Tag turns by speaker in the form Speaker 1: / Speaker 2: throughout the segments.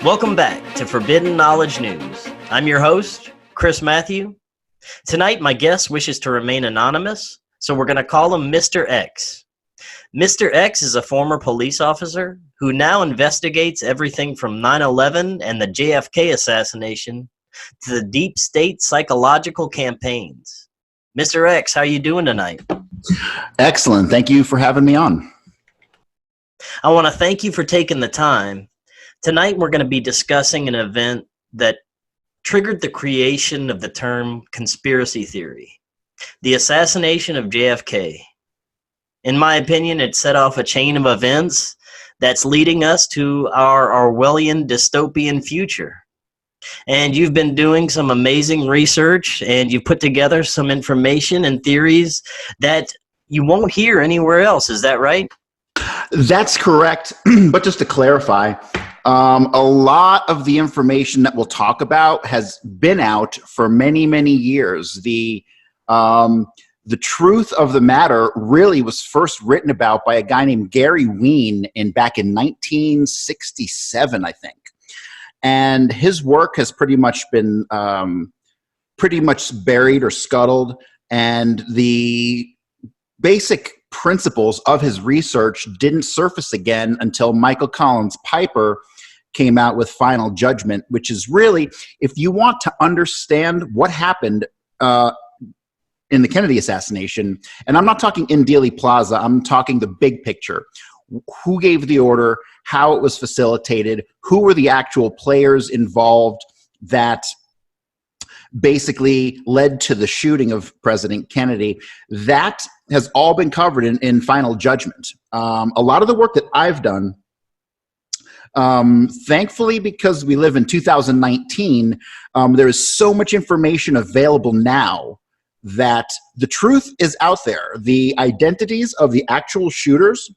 Speaker 1: Welcome back to Forbidden Knowledge News. I'm your host, Chris Matthew. Tonight, my guest wishes to remain anonymous, so we're going to call him Mr. X. Mr. X is a former police officer who now investigates everything from 9/11 and the JFK assassination to the deep state psychological campaigns. Mr. X, how are you doing tonight?
Speaker 2: Excellent. Thank you for having me on.
Speaker 1: I want to thank you for taking the time. Tonight, we're going to be discussing an event that triggered the creation of the term conspiracy theory, the assassination of JFK. In my opinion, it set off a chain of events that's leading us to our Orwellian dystopian future. And you've been doing some amazing research, and you've put together some information and theories that you won't hear anywhere else. Is that right?
Speaker 2: That's correct. But just to clarify, a lot of the information that we'll talk about has been out for many, many years. The truth of the matter really was first written about by a guy named Gary Ween back in 1967, I think. And his work has pretty much been buried or scuttled. And the basic principles of his research didn't surface again until Michael Collins Piper came out with Final Judgment, which is really, if you want to understand what happened in the Kennedy assassination, and I'm not talking in Dealey Plaza, I'm talking the big picture. Who gave the order, how it was facilitated, who were the actual players involved that basically led to the shooting of President Kennedy. That has all been covered in Final Judgment. A lot of the work that I've done, thankfully, because we live in 2019, there is so much information available now that the truth is out there. The identities of the actual shooters,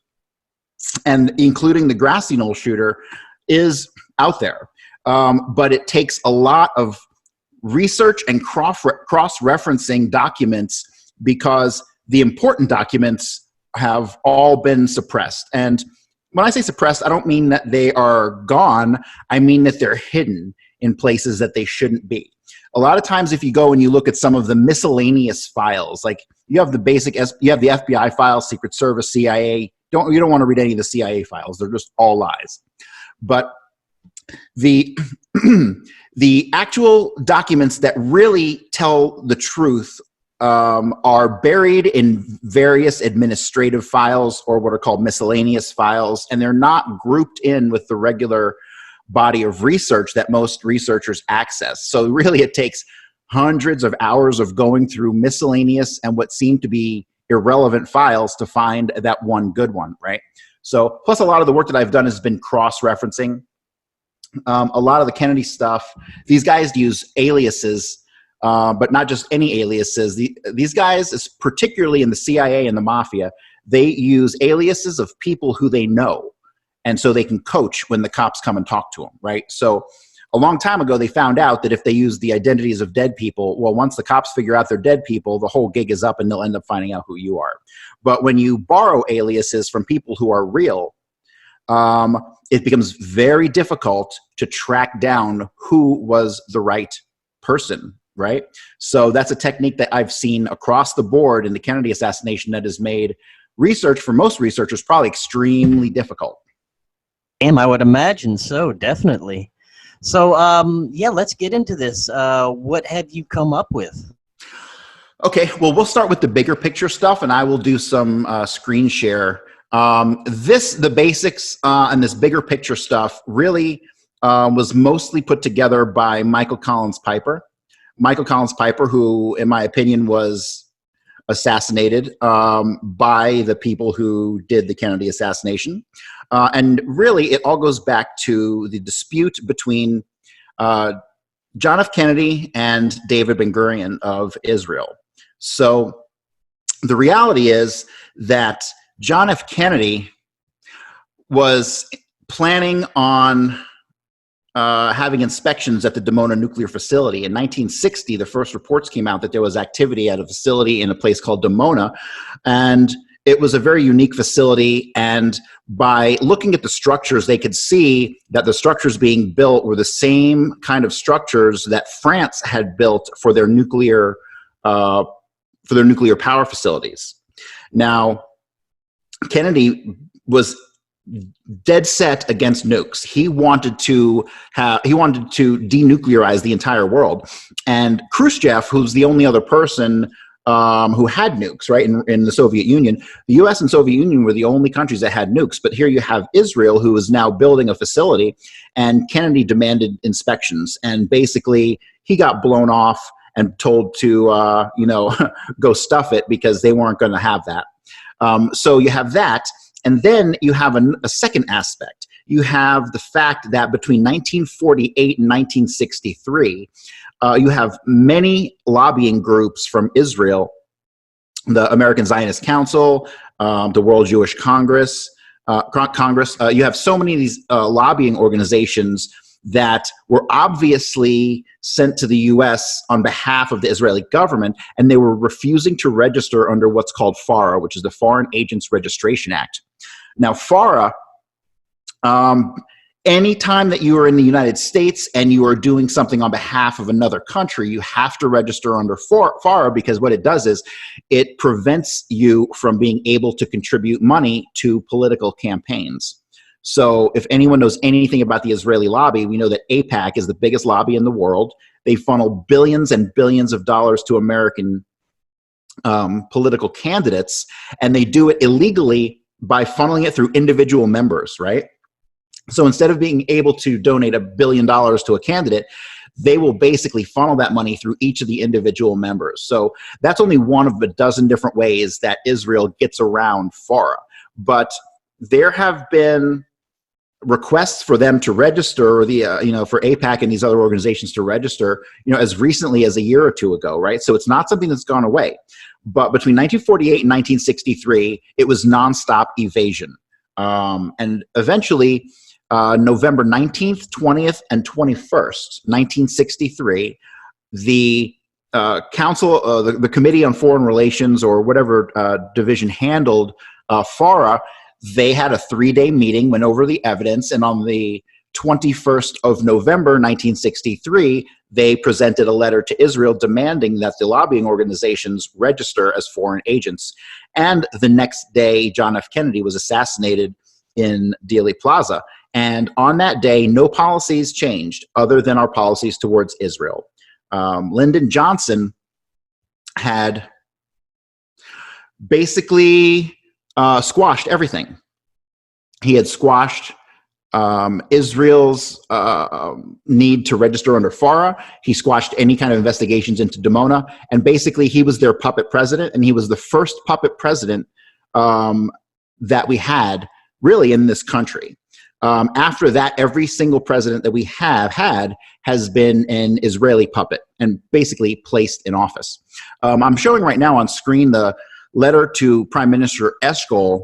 Speaker 2: and including the grassy knoll shooter, is out there. But it takes a lot of research and cross-referencing documents, because the important documents have all been suppressed. And when I say suppressed, I don't mean that they are gone. I mean that they're hidden in places that they shouldn't be. A lot of times, if you go and you look at some of the miscellaneous files, like you have the basic, you have the FBI files, Secret Service, CIA. You don't want to read any of the CIA files. They're just all lies. But the the actual documents that really tell the truth are buried in various administrative files, or what are called miscellaneous files, and they're not grouped in with the regular body of research that most researchers access. So really it takes hundreds of hours of going through miscellaneous and what seem to be irrelevant files to find that one good one, right? So plus a lot of the work that I've done has been cross-referencing. A lot of the Kennedy stuff, these guys use aliases, but not just any aliases. These guys, particularly in the CIA and the mafia, they use aliases of people who they know. And so they can coach when the cops come and talk to them, right? So a long time ago, they found out that if they use the identities of dead people, well, once the cops figure out they're dead people, the whole gig is up and they'll end up finding out who you are. But when you borrow aliases from people who are real, it becomes very difficult to track down who was the right person, right? So that's a technique that I've seen across the board in the Kennedy assassination that has made research for most researchers probably extremely difficult.
Speaker 1: I would imagine so, definitely. So, yeah, let's get into this. What have you come up with?
Speaker 2: Okay, well, we'll start with the bigger picture stuff, and I will do some screen share. The basics and this bigger picture stuff really was mostly put together by Michael Collins Piper. Michael Collins Piper, who, in my opinion, was assassinated by the people who did the Kennedy assassination. And really, it all goes back to the dispute between John F. Kennedy and David Ben-Gurion of Israel. So the reality is that John F. Kennedy was planning on having inspections at the Sedona nuclear facility. In 1960, the first reports came out that there was activity at a facility in a place called Sedona, and it was a very unique facility, and by looking at the structures, they could see that the structures being built were the same kind of structures that France had built for their nuclear power facilities. Now, Kennedy was dead set against nukes. He wanted to denuclearize the entire world, and Khrushchev, who's the only other person who had nukes, right, in the Soviet Union. The U.S. and Soviet Union were the only countries that had nukes, but here you have Israel, who is now building a facility, and Kennedy demanded inspections, and basically he got blown off and told to, go stuff it, because they weren't going to have that. So you have that, and then you have a second aspect. You have the fact that between 1948 and 1963, you have many lobbying groups from Israel, the American Zionist Council, the World Jewish Congress. You have so many of these lobbying organizations that were obviously sent to the U.S. on behalf of the Israeli government, and they were refusing to register under what's called FARA, which is the Foreign Agents Registration Act. Now, FARA, anytime that you are in the United States and you are doing something on behalf of another country, you have to register under FARA, because what it does is it prevents you from being able to contribute money to political campaigns. So if anyone knows anything about the Israeli lobby, we know that AIPAC is the biggest lobby in the world. They funnel billions and billions of dollars to American political candidates, and they do it illegally by funneling it through individual members, right? So instead of being able to donate $1 billion to a candidate, they will basically funnel that money through each of the individual members. So that's only one of a dozen different ways that Israel gets around FARA. But there have been requests for them to register, or for AIPAC and these other organizations to register, as recently as a year or two ago, right? So it's not something that's gone away. But between 1948 and 1963, it was nonstop evasion. And eventually, November 19th, 20th, and 21st, 1963, the Council, the Committee on Foreign Relations, or whatever division handled FARA, they had a 3-day meeting, went over the evidence, and on the 21st of November, 1963, they presented a letter to Israel demanding that the lobbying organizations register as foreign agents. And the next day, John F. Kennedy was assassinated in Dealey Plaza. And on that day, no policies changed other than our policies towards Israel. Lyndon Johnson had basically squashed everything. He had squashed Israel's need to register under FARA. He squashed any kind of investigations into Dimona, and basically he was their puppet president, and he was the first puppet president that we had really in this country. After that, every single president that we have had has been an Israeli puppet and basically placed in office. I'm showing right now on screen the letter to Prime Minister Eshkol,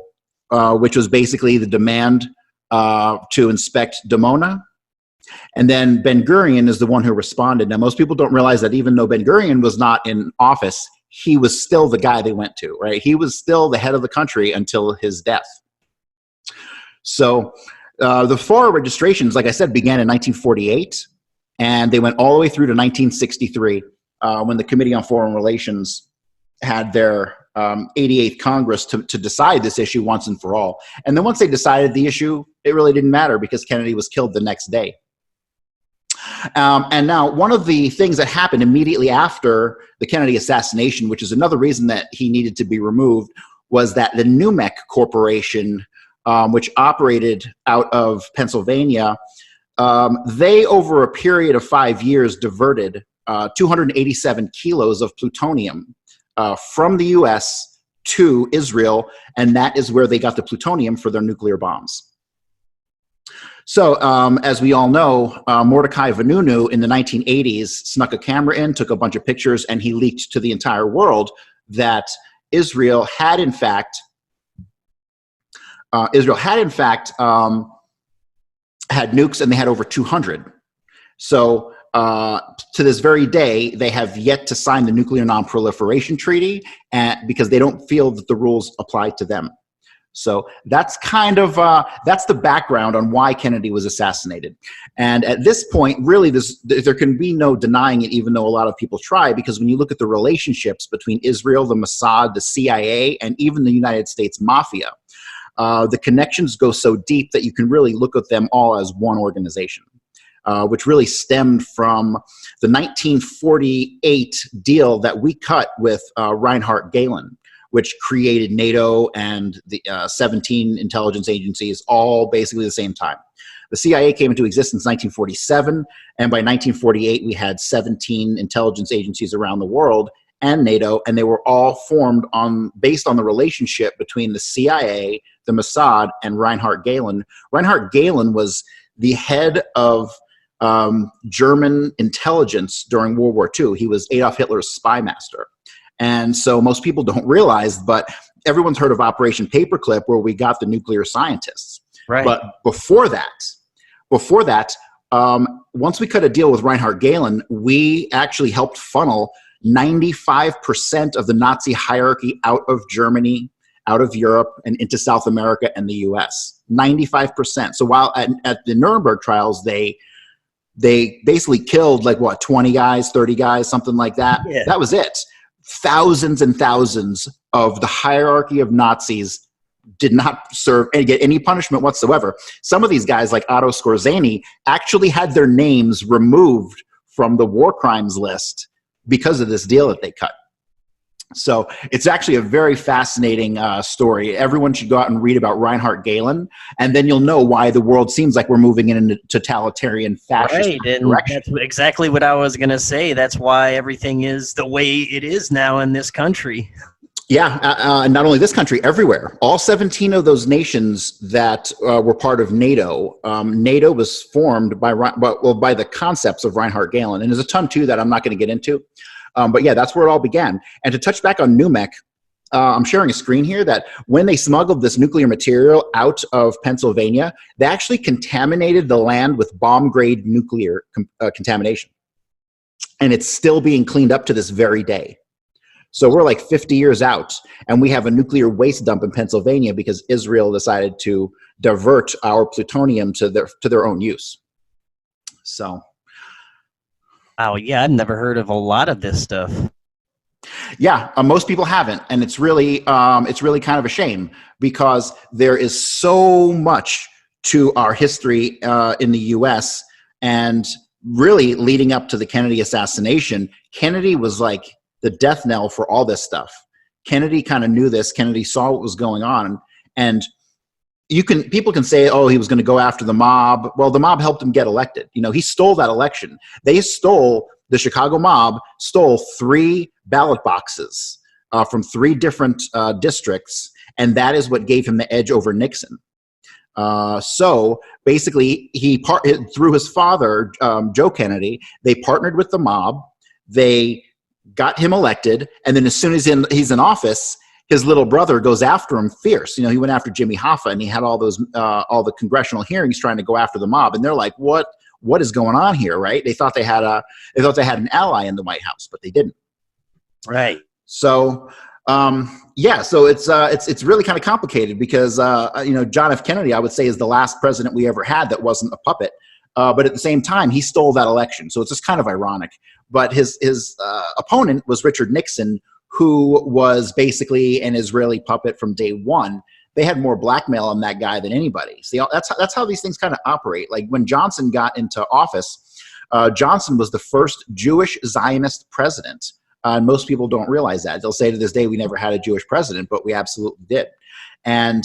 Speaker 2: which was basically the demand to inspect Dimona. And then Ben-Gurion is the one who responded. Now, most people don't realize that even though Ben-Gurion was not in office, he was still the guy they went to, right? He was still the head of the country until his death. So the FARA registrations, like I said, began in 1948, and they went all the way through to 1963 when the Committee on Foreign Relations had their 88th Congress to decide this issue once and for all. And then once they decided the issue, it really didn't matter because Kennedy was killed the next day. And now one of the things that happened immediately after the Kennedy assassination, which is another reason that he needed to be removed, was that the NUMEC Corporation, which operated out of Pennsylvania, they, over a period of 5 years, diverted 287 kilos of plutonium from the U.S. to Israel, and that is where they got the plutonium for their nuclear bombs. So, as we all know, Mordecai Vanunu in the 1980s snuck a camera in, took a bunch of pictures, and he leaked to the entire world that Israel had, in fact, had nukes, and they had over 200. So to this very day, they have yet to sign the Nuclear Non-Proliferation Treaty, because they don't feel that the rules apply to them. So that's kind of that's the background on why Kennedy was assassinated. And at this point, really, there can be no denying it, even though a lot of people try, because when you look at the relationships between Israel, the Mossad, the CIA, and even the United States Mafia, the connections go so deep that you can really look at them all as one organization. Which really stemmed from the 1948 deal that we cut with Reinhard Gehlen, which created NATO and the 17 intelligence agencies all basically the same time. The CIA came into existence in 1947, and by 1948 we had 17 intelligence agencies around the world and NATO, and they were all formed based on the relationship between the CIA, the Mossad, and Reinhard Gehlen. Reinhard Gehlen was the head of German intelligence during World War II. He was Adolf Hitler's spy master. And so most people don't realize, but everyone's heard of Operation Paperclip, where we got the nuclear scientists.
Speaker 1: Right.
Speaker 2: But before that, once we cut a deal with Reinhard Gehlen, we actually helped funnel 95% of the Nazi hierarchy out of Germany, out of Europe, and into South America and the US. 95%. So while at the Nuremberg trials, they basically killed, like, what, 20 guys, 30 guys, something like that.
Speaker 1: Yeah.
Speaker 2: That was it. Thousands and thousands of the hierarchy of Nazis did not serve and get any punishment whatsoever. Some of these guys, like Otto Skorzeny, actually had their names removed from the war crimes list because of this deal that they cut. So it's actually a very fascinating story. Everyone should go out and read about Reinhard Gehlen, and then you'll know why the world seems like we're moving in a totalitarian fascist direction.
Speaker 1: That's exactly what I was going to say. That's why everything is the way it is now in this country.
Speaker 2: Yeah, not only this country, everywhere. All 17 of those nations that were part of NATO, NATO was formed by the concepts of Reinhard Gehlen, and there's a ton too that I'm not going to get into. But yeah, that's where it all began. And to touch back on NUMEC, I'm sharing a screen here that when they smuggled this nuclear material out of Pennsylvania, they actually contaminated the land with bomb-grade nuclear contamination. And it's still being cleaned up to this very day. So we're like 50 years out, and we have a nuclear waste dump in Pennsylvania because Israel decided to divert our plutonium to their own use. So...
Speaker 1: Wow, yeah, I've never heard of a lot of this stuff.
Speaker 2: Yeah, most people haven't, and it's really kind of a shame, because there is so much to our history in the U.S. and really leading up to the Kennedy assassination. Kennedy was like the death knell for all this stuff. Kennedy kind of knew this. Kennedy saw what was going on, and people can say, oh, he was going to go after the mob. Well, the mob helped him get elected. You know, he stole that election. The Chicago mob stole 3 ballot boxes from 3 different districts, and that is what gave him the edge over Nixon. So basically, through his father, Joe Kennedy, they partnered with the mob. They got him elected, and then as soon as he's in office, his little brother goes after him fierce. You know, he went after Jimmy Hoffa, and he had all the congressional hearings trying to go after the mob. And they're like, what is going on here, right? They thought they had an ally in the White House, but they didn't.
Speaker 1: Right.
Speaker 2: So, yeah. So it's really kind of complicated because John F. Kennedy, I would say, is the last president we ever had that wasn't a puppet. But at the same time, he stole that election. So it's just kind of ironic. But his opponent was Richard Nixon, who was basically an Israeli puppet from day one. They had more blackmail on that guy than anybody. See, that's how these things kind of operate. Like when Johnson got into office, Johnson was the first Jewish Zionist president. Most people don't realize that. They'll say to this day, we never had a Jewish president, but we absolutely did. And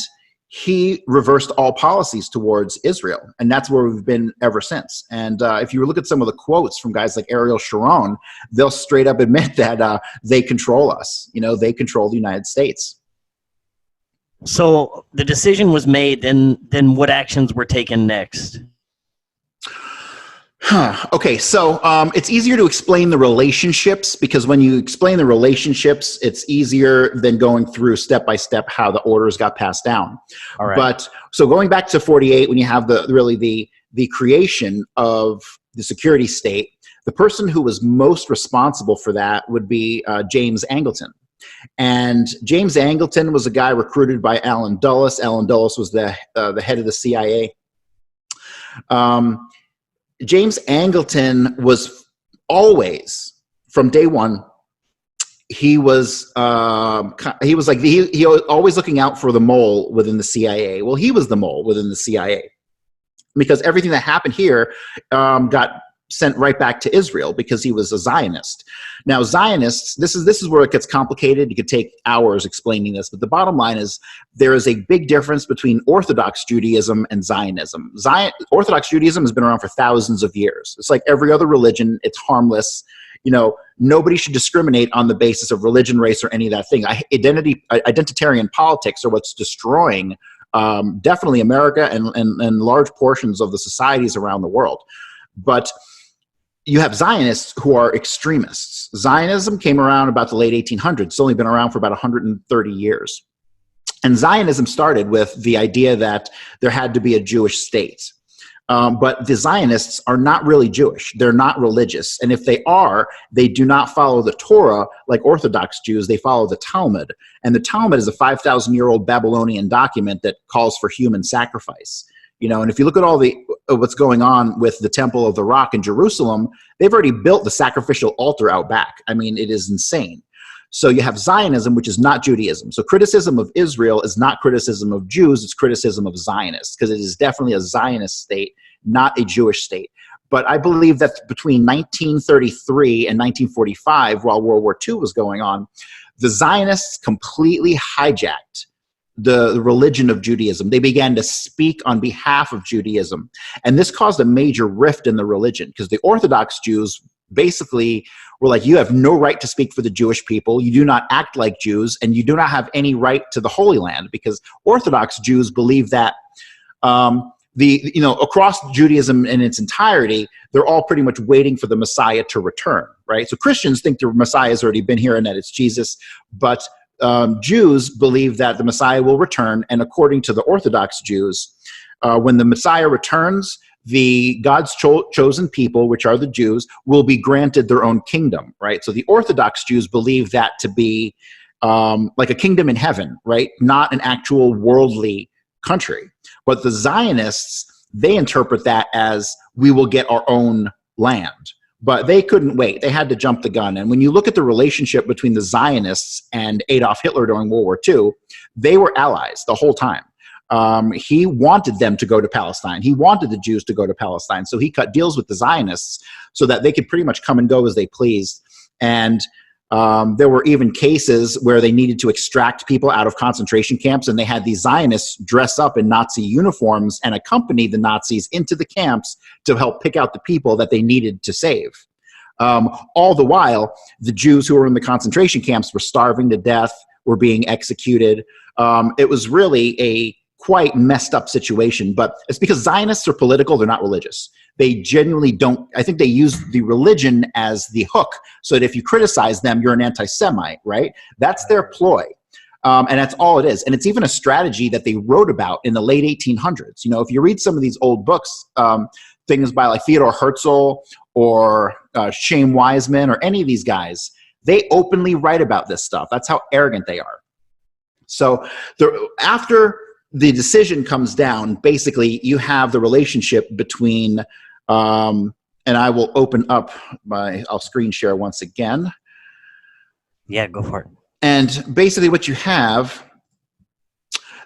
Speaker 2: he reversed all policies towards Israel, and that's where we've been ever since. And if you look at some of the quotes from guys like Ariel Sharon, they'll straight up admit that they control us. You know, they control the United States.
Speaker 1: So the decision was made, then what actions were taken next?
Speaker 2: Okay, so it's easier to explain the relationships, because when you explain the relationships, it's easier than going through step by step how the orders got passed down.
Speaker 1: All right.
Speaker 2: But so going back to 48, when you have the creation of the security state, The person who was most responsible for that would be James Angleton. And James Angleton was a guy recruited by Alan Dulles. Alan Dulles was the head of the CIA. James Angleton was always, from day one, he was always looking out for the mole within the CIA. Well, he was the mole within the CIA, because everything that happened here got sent right back to Israel, because he was a Zionist. Now, Zionists, this is where it gets complicated. You could take hours explaining this, but the bottom line is there is a big difference between Orthodox Judaism and Zionism. Orthodox Judaism has been around for thousands of years. It's like every other religion. It's harmless. Nobody should discriminate on the basis of religion, race, or any of that thing. Identitarian politics are what's destroying definitely America and large portions of the societies around the world. But you have Zionists who are extremists. Zionism came around about the late 1800s. It's only been around for about 130 years. And Zionism started with the idea that there had to be a Jewish state. But the Zionists are not really Jewish. They're not religious. And if they are, they do not follow the Torah like Orthodox Jews. They follow the Talmud. And the Talmud is a 5,000-year-old Babylonian document that calls for human sacrifice. And if you look at what's going on with the Temple of the Rock in Jerusalem, they've already built the sacrificial altar out back. I mean, it is insane. So you have Zionism, which is not Judaism. So criticism of Israel is not criticism of Jews, it's criticism of Zionists, because it is definitely a Zionist state, not a Jewish state. But I believe that between 1933 and 1945, while World War II was going on, the Zionists completely hijacked the religion of Judaism. They began to speak on behalf of Judaism. And this caused a major rift in the religion, because the Orthodox Jews basically were like, you have no right to speak for the Jewish people. You do not act like Jews, and you do not have any right to the Holy Land, because Orthodox Jews believe that across Judaism in its entirety, they're all pretty much waiting for the Messiah to return, right? So Christians think the Messiah has already been here and that it's Jesus, but Jews believe that the Messiah will return, and according to the Orthodox Jews, when the Messiah returns, the God's chosen people, which are the Jews, will be granted their own kingdom, right? So the Orthodox Jews believe that to be like a kingdom in heaven, right? Not an actual worldly country. But the Zionists, they interpret that as we will get our own land. But they couldn't wait. They had to jump the gun. And when you look at the relationship between the Zionists and Adolf Hitler during World War II, they were allies the whole time. He wanted them to go to Palestine. He wanted the Jews to go to Palestine. So he cut deals with the Zionists so that they could pretty much come and go as they pleased. And there were even cases where they needed to extract people out of concentration camps, and they had these Zionists dress up in Nazi uniforms and accompany the Nazis into the camps to help pick out the people that they needed to save. All the while, the Jews who were in the concentration camps were starving to death, were being executed. It was really a quite messed up situation, but it's because Zionists are political, they're not religious. They genuinely don't, I think they use the religion as the hook, so that if you criticize them, you're an anti-Semite, right? That's their ploy. And that's all it is. And it's even a strategy that they wrote about in the late 1800s. If you read some of these old books, things by like Theodore Herzl or Chaim Weizmann or any of these guys, they openly write about this stuff. That's how arrogant they are. So after the decision comes down, basically you have the relationship between, and I will open up I'll screen share once again.
Speaker 1: Yeah, go for it.
Speaker 2: And basically what you have,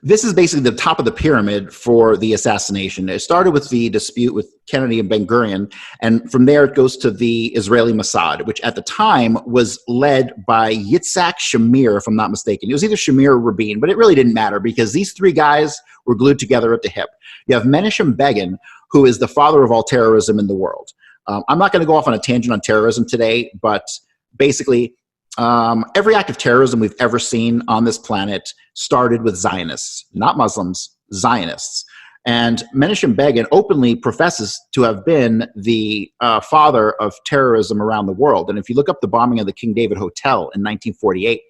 Speaker 2: this is basically the top of the pyramid for the assassination. It started with the dispute with Kennedy and Ben-Gurion, and from there it goes to the Israeli Mossad, which at the time was led by Yitzhak Shamir, if I'm not mistaken. It was either Shamir or Rabin, but it really didn't matter because these three guys were glued together at the hip. You have Menachem Begin, who is the father of all terrorism in the world. I'm not going to go off on a tangent on terrorism today, but basically every act of terrorism we've ever seen on this planet started with Zionists, not Muslims, Zionists. And Menachem Begin openly professes to have been the father of terrorism around the world. And if you look up the bombing of the King David Hotel in 1948,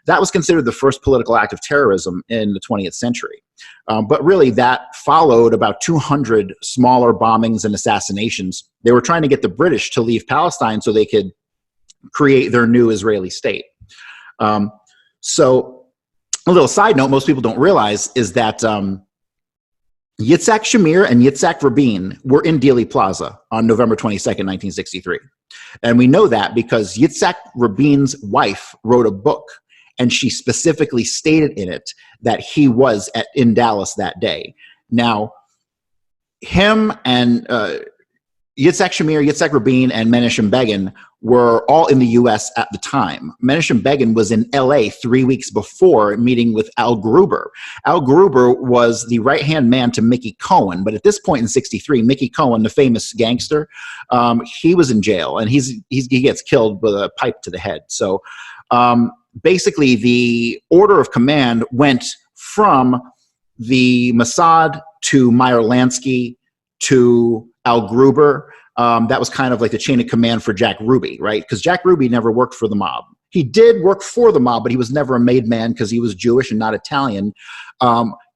Speaker 2: that was considered the first political act of terrorism in the 20th century. But really, that followed about 200 smaller bombings and assassinations. They were trying to get the British to leave Palestine so they could create their new Israeli state. So a little side note most people don't realize is that Yitzhak Shamir and Yitzhak Rabin were in Dealey Plaza on November 22nd, 1963. And we know that because Yitzhak Rabin's wife wrote a book, and she specifically stated in it that he was in Dallas that day. Now, him and Yitzhak Shamir, Yitzhak Rabin, and Menachem Begin were all in the U.S. at the time. Menachem Begin was in L.A. 3 weeks before meeting with Al Gruber. Al Gruber was the right-hand man to Mickey Cohen, but at this point in '63, Mickey Cohen, the famous gangster, he was in jail, and he gets killed with a pipe to the head. So basically, the order of command went from the Mossad to Meyer Lansky to Al Gruber. That was kind of like the chain of command for Jack Ruby, right? Because Jack Ruby never worked for the mob. He did work for the mob, but he was never a made man because he was Jewish and not Italian.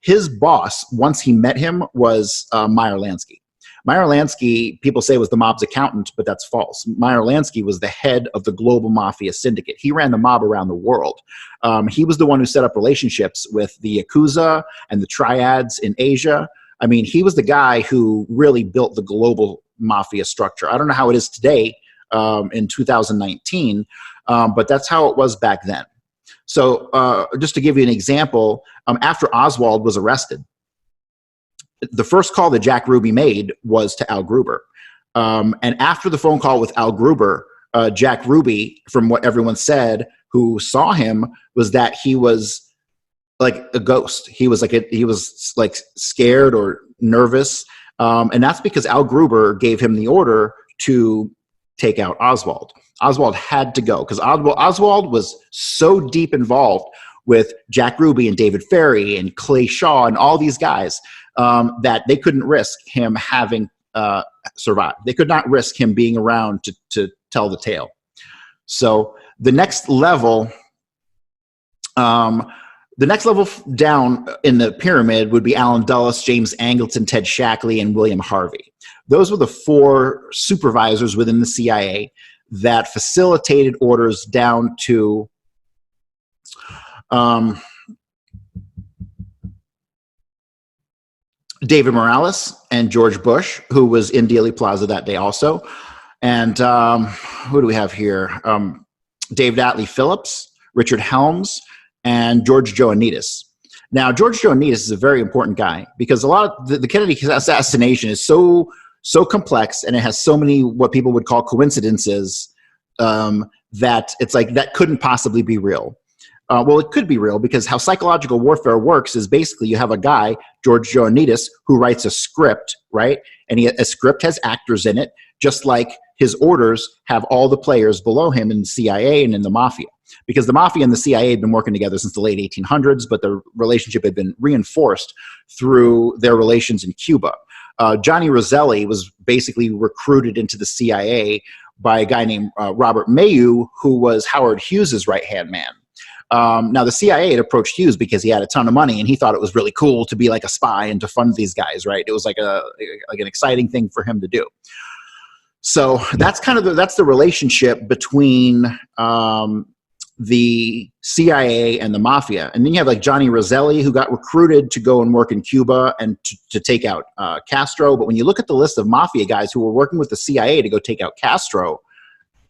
Speaker 2: His boss, once he met him, was Meyer Lansky. Meyer Lansky, people say, was the mob's accountant, but that's false. Meyer Lansky was the head of the global mafia syndicate. He ran the mob around the world. He was the one who set up relationships with the Yakuza and the triads in Asia. I mean, he was the guy who really built the global mafia structure. I don't know how it is today in 2019, but that's how it was back then. So just to give you an example, after Oswald was arrested, the first call that Jack Ruby made was to Al Gruber. And after the phone call with Al Gruber, Jack Ruby, from what everyone said who saw him, was that he was like a ghost. He was like scared or nervous. And that's because Al Gruber gave him the order to take out Oswald. Oswald had to go because Oswald was so deep involved with Jack Ruby and David Ferry and Clay Shaw and all these guys that they couldn't risk him having survived. They could not risk him being around to tell the tale. So the next level down in the pyramid would be Alan Dulles, James Angleton, Ted Shackley, and William Harvey. Those were the four supervisors within the CIA that facilitated orders down to David Morales and George Bush, who was in Dealey Plaza that day also. And who do we have here? David Atlee Phillips, Richard Helms, and George Ioannidis. Now, George Ioannidis is a very important guy because a lot of the Kennedy assassination is so complex, and it has so many what people would call coincidences that it's like that couldn't possibly be real. Well, it could be real because how psychological warfare works is basically you have a guy, George Ioannidis, who writes a script, right? And a script has actors in it, just like his orders have all the players below him in the CIA and in the mafia. Because the mafia and the CIA had been working together since the late 1800s, but their relationship had been reinforced through their relations in Cuba. Johnny Roselli was basically recruited into the CIA by a guy named Robert Mayu, who was Howard Hughes's right-hand man. Now, the CIA had approached Hughes because he had a ton of money, and he thought it was really cool to be like a spy and to fund these guys, right? It was like an exciting thing for him to do. So that's kind of that's the relationship between the CIA and the mafia. And then you have like Johnny Roselli, who got recruited to go and work in Cuba and to take out Castro. But when you look at the list of mafia guys who were working with the CIA to go take out Castro,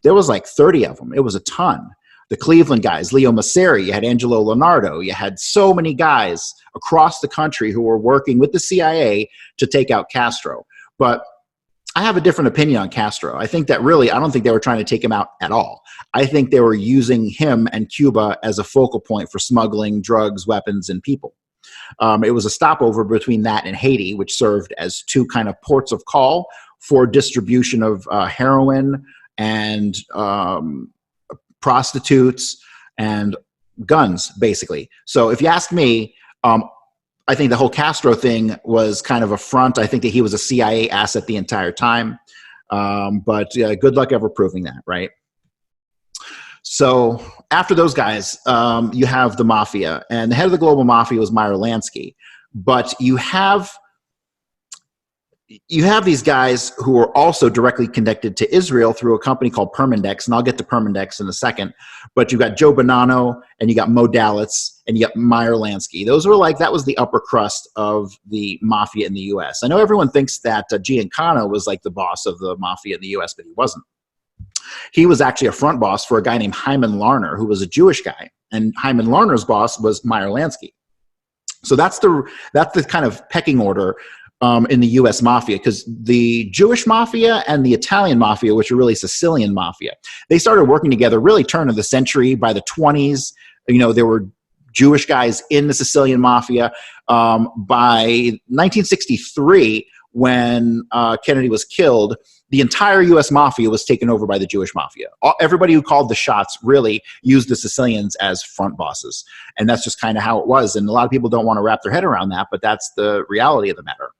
Speaker 2: there was like 30 of them. It was a ton. The Cleveland guys, Leo Masseri, you had Angelo Leonardo, you had so many guys across the country who were working with the CIA to take out Castro. But I have a different opinion on Castro. I think that really, I don't think they were trying to take him out at all. I think they were using him and Cuba as a focal point for smuggling drugs, weapons, and people. It was a stopover between that and Haiti, which served as two kind of ports of call for distribution of heroin and prostitutes and guns, basically. So if you ask me, I think the whole Castro thing was kind of a front. I think that he was a CIA asset the entire time. But good luck ever proving that, right? So after those guys, you have the mafia. And the head of the global mafia was Meyer Lansky. But you have these guys who are also directly connected to Israel through a company called Permindex, and I'll get to Permindex in a second. But you got Joe Bonanno, and you got Mo Dalitz, and you got Meyer Lansky. Those were that was the upper crust of the mafia in the U.S. I know everyone thinks that Giancana was like the boss of the mafia in the U.S., but he wasn't. He was actually a front boss for a guy named Hyman Larner, who was a Jewish guy, and Hyman Larner's boss was Meyer Lansky. So that's the kind of pecking order in the U.S. mafia, because the Jewish mafia and the Italian mafia, which are really Sicilian mafia, they started working together really turn of the century. By the 20s, there were Jewish guys in the Sicilian mafia. By 1963, when Kennedy was killed, the entire U.S. mafia was taken over by the Jewish mafia. Everybody who called the shots really used the Sicilians as front bosses. And that's just kind of how it was. And a lot of people don't want to wrap their head around that, but that's the reality of the matter.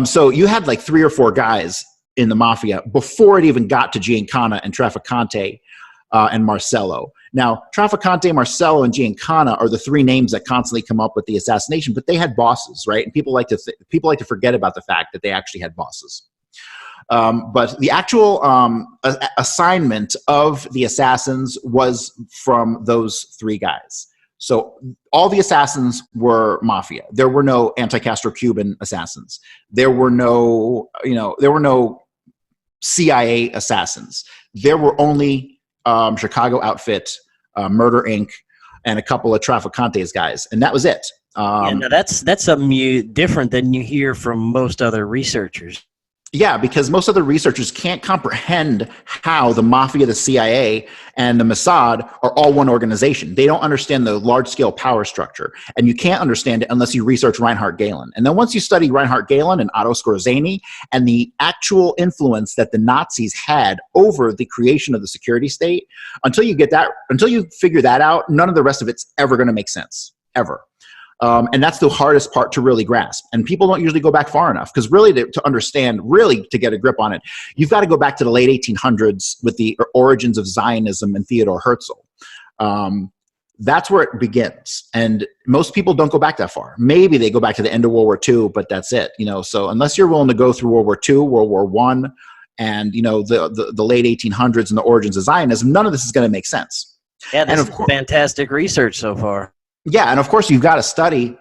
Speaker 2: So you had 3 or 4 guys in the mafia before it even got to Giancana and Trafficante and Marcello. Now, Trafficante, Marcello, and Giancana are the 3 names that constantly come up with the assassination, but they had bosses, right? And people like to forget about the fact that they actually had bosses. But the actual assignment of the assassins was from those 3 guys. So all the assassins were mafia. There were no anti-Castro Cuban assassins. There were no CIA assassins. There were only Chicago outfit, Murder Inc., and a couple of Trafficante's guys, and that was it.
Speaker 1: Now that's something different than you hear from most other researchers.
Speaker 2: Yeah, because most other researchers can't comprehend how the mafia, the CIA, and the Mossad are all one organization. They don't understand the large-scale power structure, and you can't understand it unless you research Reinhard Gehlen. And then once you study Reinhard Gehlen and Otto Skorzeny and the actual influence that the Nazis had over the creation of the security state, until you figure that out, none of the rest of it's ever going to make sense, ever. And that's the hardest part to really grasp. And people don't usually go back far enough, because really to understand, really to get a grip on it, you've got to go back to the late 1800s with the origins of Zionism and Theodor Herzl. That's where it begins. And most people don't go back that far. Maybe they go back to the end of World War II, but that's it. So unless you're willing to go through World War II, World War I, and the late 1800s and the origins of Zionism, none of this is going to make sense.
Speaker 1: Yeah, this is fantastic research so far.
Speaker 2: Yeah, and of course you've got to study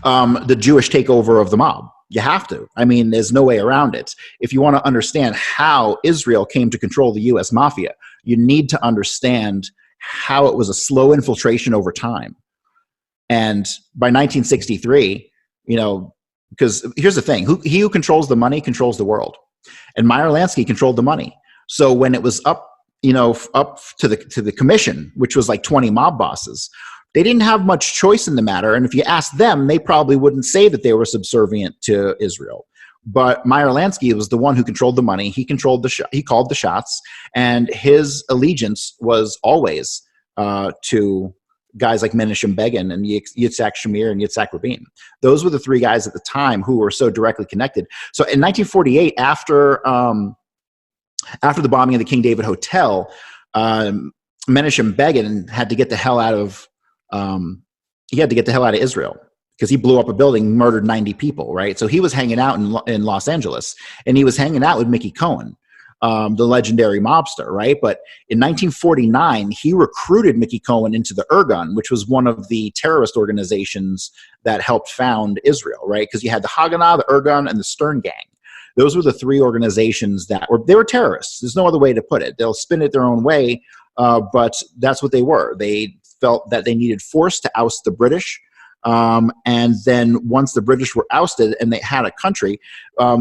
Speaker 2: the Jewish takeover of the mob. You have to. I mean, there's no way around it. If you want to understand how Israel came to control the U.S. mafia, you need to understand how it was a slow infiltration over time. And by 1963, because here's the thing, he who controls the money controls the world. And Meyer Lansky controlled the money. So when it was up to the commission, which was 20 mob bosses, they didn't have much choice in the matter, and if you ask them, they probably wouldn't say that they were subservient to Israel. But Meyer Lansky was the one who controlled the money. He called the shots, and his allegiance was always to guys like Menachem Begin and Yitzhak Shamir and Yitzhak Rabin. Those were the 3 guys at the time who were so directly connected. So in 1948, after the bombing of the King David Hotel, Menachem Begin had to get the hell out of Israel, because he blew up a building, murdered 90 people, right? So he was hanging out in Los Angeles, and he was hanging out with Mickey Cohen, the legendary mobster, right? But in 1949, he recruited Mickey Cohen into the Irgun, which was one of the terrorist organizations that helped found Israel, right? Because you had the Haganah, the Irgun, and the Stern Gang. Those were the 3 organizations that were terrorists. There's no other way to put it. They'll spin it their own way, but that's what they were. They felt that they needed force to oust the British. And then once the British were ousted and they had a country,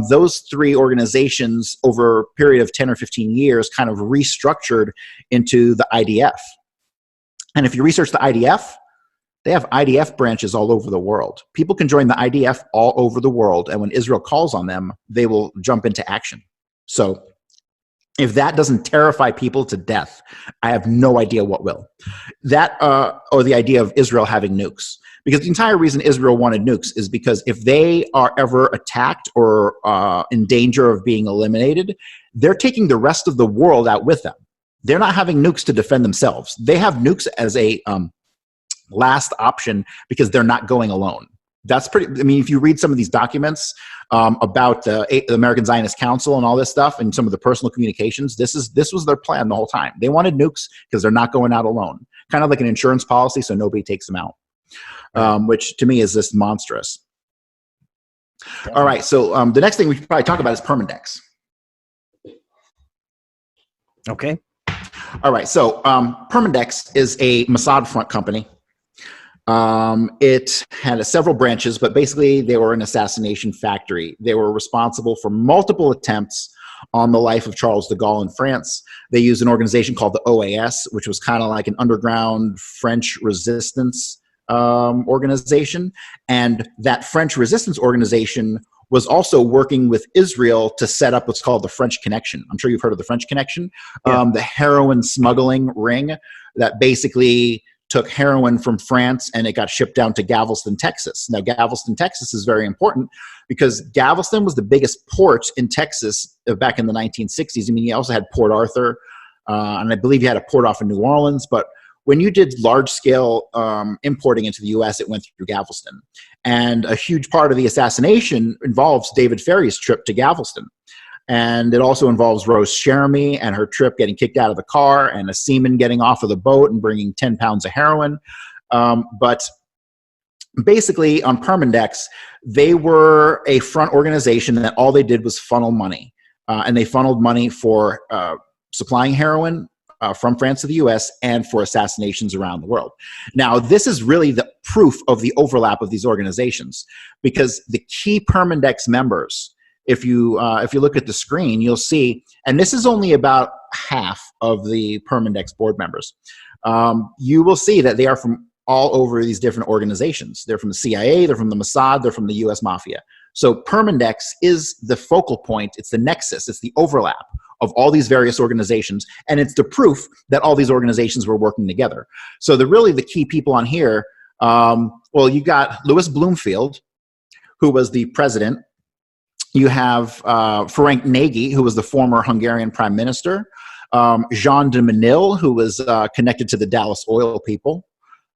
Speaker 2: those 3 organizations over a period of 10 or 15 years kind of restructured into the IDF. And if you research the IDF, they have IDF branches all over the world. People can join the IDF all over the world, and when Israel calls on them, they will jump into action. So if that doesn't terrify people to death, I have no idea what will. That or the idea of Israel having nukes. Because the entire reason Israel wanted nukes is because if they are ever attacked or in danger of being eliminated, they're taking the rest of the world out with them. They're not having nukes to defend themselves. They have nukes as a last option because they're not going alone. That's pretty, I mean, if you read some of these documents about the American Zionist Council and all this stuff and some of the personal communications, this was their plan the whole time. They wanted nukes because they're not going out alone. Kind of like an insurance policy so nobody takes them out, which to me is just monstrous. All right, so the next thing we should probably talk about is Permindex.
Speaker 1: Okay.
Speaker 2: All right, so Permindex is a Mossad front company. It had several branches, but basically they were an assassination factory. They were responsible for multiple attempts on the life of Charles de Gaulle in France. They used an organization called the OAS, which was kind of like an underground French resistance organization. And that French resistance organization was also working with Israel to set up what's called the French Connection. I'm sure you've heard of the French Connection, the heroin smuggling ring that basically took heroin from France and it got shipped down to Galveston, Texas. Now, Galveston, Texas is very important because Galveston was the biggest port in Texas back in the 1960s. I mean, you also had Port Arthur, and I believe you had a port off in New Orleans, but when you did large-scale importing into the U.S., it went through Galveston. And a huge part of the assassination involves David Ferry's trip to Galveston. And it also involves Rose Cheramy and her trip getting kicked out of the car and a seaman getting off of the boat and bringing 10 pounds of heroin. But basically, on Permindex, they were a front organization that all they did was funnel money. And they funneled money for supplying heroin from France to the U.S. and for assassinations around the world. Now, this is really the proof of the overlap of these organizations, because the key Permindex members, if you look at the screen, you'll see, and this is only about half of the Permindex board members, you will see that they are from all over these different organizations. They're from the CIA, they're from the Mossad, they're from the U.S. Mafia. So Permindex is the focal point, it's the nexus, it's the overlap of all these various organizations, and it's the proof that all these organizations were working together. So really the key people on here, well, you got Louis Bloomfield, who was the president. You have Ferenc Nagy, who was the former Hungarian prime minister. Jean de Menil, who was connected to the Dallas oil people.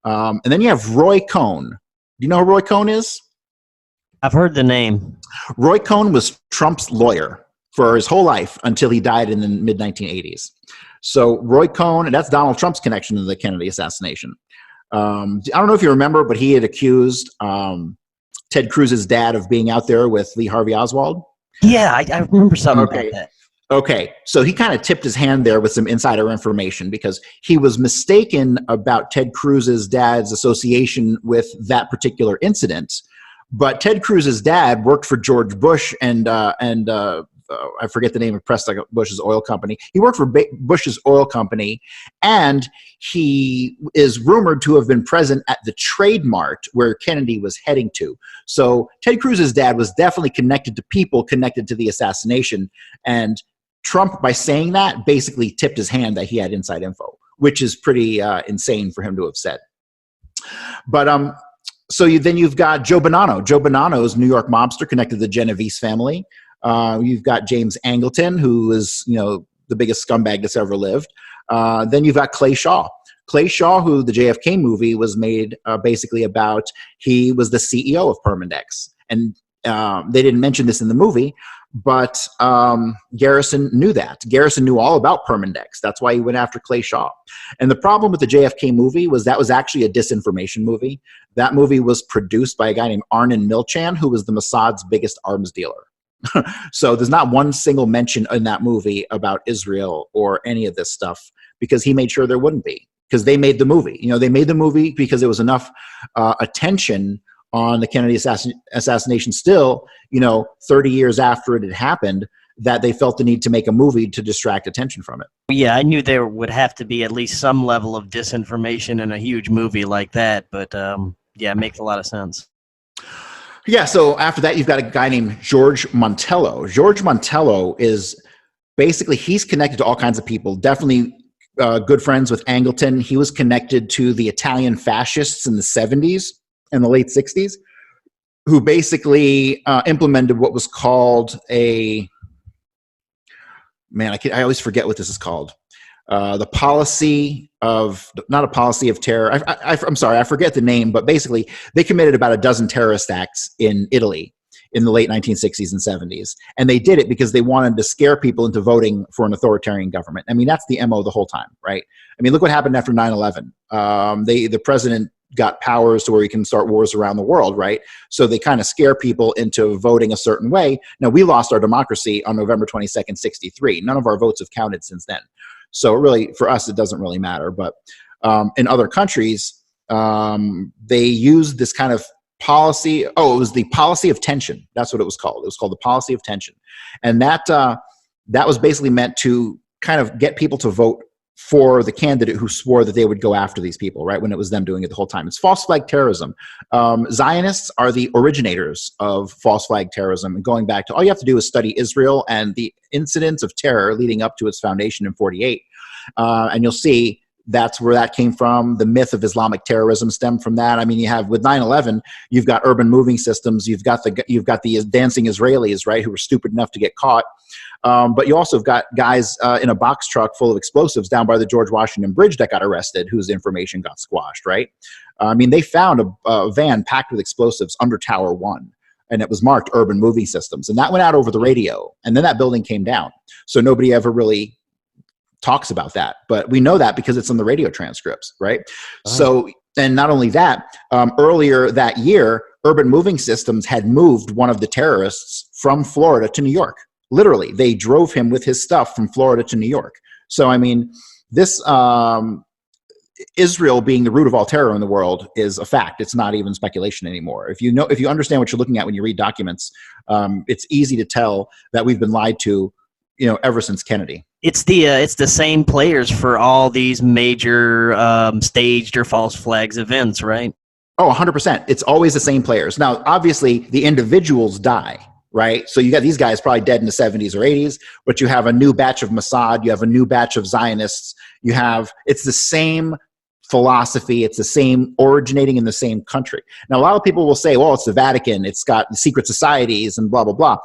Speaker 2: And then you have Roy Cohn. Do you know who Roy Cohn is?
Speaker 1: I've heard the name.
Speaker 2: Roy Cohn was Trump's lawyer for his whole life until he died in the mid-1980s. So Roy Cohn, and that's Donald Trump's connection to the Kennedy assassination. I don't know if you remember, but he had accused Ted Cruz's dad of being out there with Lee Harvey Oswald.
Speaker 1: Yeah, I remember something about that.
Speaker 2: Okay, so he kind of tipped his hand there with some insider information because he was mistaken about Ted Cruz's dad's association with that particular incident. But Ted Cruz's dad worked for George Bush and I forget the name of Prescott Bush's oil company. He worked for Bush's oil company, and he is rumored to have been present at the Trade Mart where Kennedy was heading to. So Ted Cruz's dad was definitely connected to people connected to the assassination, and Trump, by saying that, basically tipped his hand that he had inside info, which is pretty insane for him to have said. But so then you've got Joe Bonanno. Joe Bonanno is a New York mobster connected to the Genovese family. You've got James Angleton, who is, you know, the biggest scumbag that's ever lived. Then you've got Clay Shaw. Clay Shaw, who the JFK movie was made basically about, he was the CEO of Permindex. And they didn't mention this in the movie, but Garrison knew that. Garrison knew all about Permindex. That's why he went after Clay Shaw. And the problem with the JFK movie was that was actually a disinformation movie. That movie was produced by a guy named Arnon Milchan, who was the Mossad's biggest arms dealer. So there's not one single mention in that movie about Israel or any of this stuff because he made sure there wouldn't be, because they made the movie. You know, they made the movie because there was enough attention on the Kennedy assassination still, you know, 30 years after it had happened, that they felt the need to make a movie to distract attention from it.
Speaker 1: Yeah, I knew there would have to be at least some level of disinformation in a huge movie like that, but yeah, it makes a lot of sense.
Speaker 2: Yeah, so after that, you've got a guy named George Montello. George Montello is basically, he's connected to all kinds of people, definitely good friends with Angleton. He was connected to the Italian fascists in the 70s and the late 60s, who basically implemented what was called a, man, I always forget what this is called. The policy of, not a policy of terror. I'm sorry, I forget the name, but basically they committed about a dozen terrorist acts in Italy in the late 1960s and 70s. And they did it because they wanted to scare people into voting for an authoritarian government. I mean, that's the MO the whole time, right? I mean, look what happened after 9/11. The president got powers to where he can start wars around the world, right? So they kind of scare people into voting a certain way. Now, we lost our democracy on November 22nd, 63. None of our votes have counted since then. So really, for us, it doesn't really matter. But in other countries, they used this kind of policy. Oh, it was the policy of tension. That's what it was called. It was called the policy of tension. And that was basically meant to kind of get people to vote for the candidate who swore that they would go after these people, right, when it was them doing it the whole time. It's false flag terrorism. Zionists are the originators of false flag terrorism. And going back to, all you have to do is study Israel and the incidents of terror leading up to its foundation in 48. And you'll see that's where that came from. The myth of Islamic terrorism stemmed from that. I mean, you have, with 9/11, you've got urban moving systems. You've got the dancing Israelis, right, who were stupid enough to get caught. But you also have got guys in a box truck full of explosives down by the George Washington Bridge that got arrested, whose information got squashed, right? I mean, they found a van packed with explosives under Tower 1, and it was marked urban moving systems. And that went out over the radio, and then that building came down. So nobody ever really talks about that. But we know that because it's on the radio transcripts, right? Oh. So, and not only that, earlier that year, Urban Moving Systems had moved one of the terrorists from Florida to New York. Literally, they drove him with his stuff from Florida to New York. So, I mean, this Israel being the root of all terror in the world is a fact. It's not even speculation anymore. If you understand what you're looking at when you read documents, it's easy to tell that we've been lied to, ever since Kennedy.
Speaker 1: It's the same players for all these major staged or false flags events, right?
Speaker 2: Oh, 100%. It's always the same players. Now, obviously, the individuals die, right? So you got these guys probably dead in the 70s or 80s, but you have a new batch of Mossad, you have a new batch of Zionists, it's the same philosophy, it's the same, originating in the same country. Now, a lot of people will say, well, it's the Vatican, it's got the secret societies and blah, blah, blah.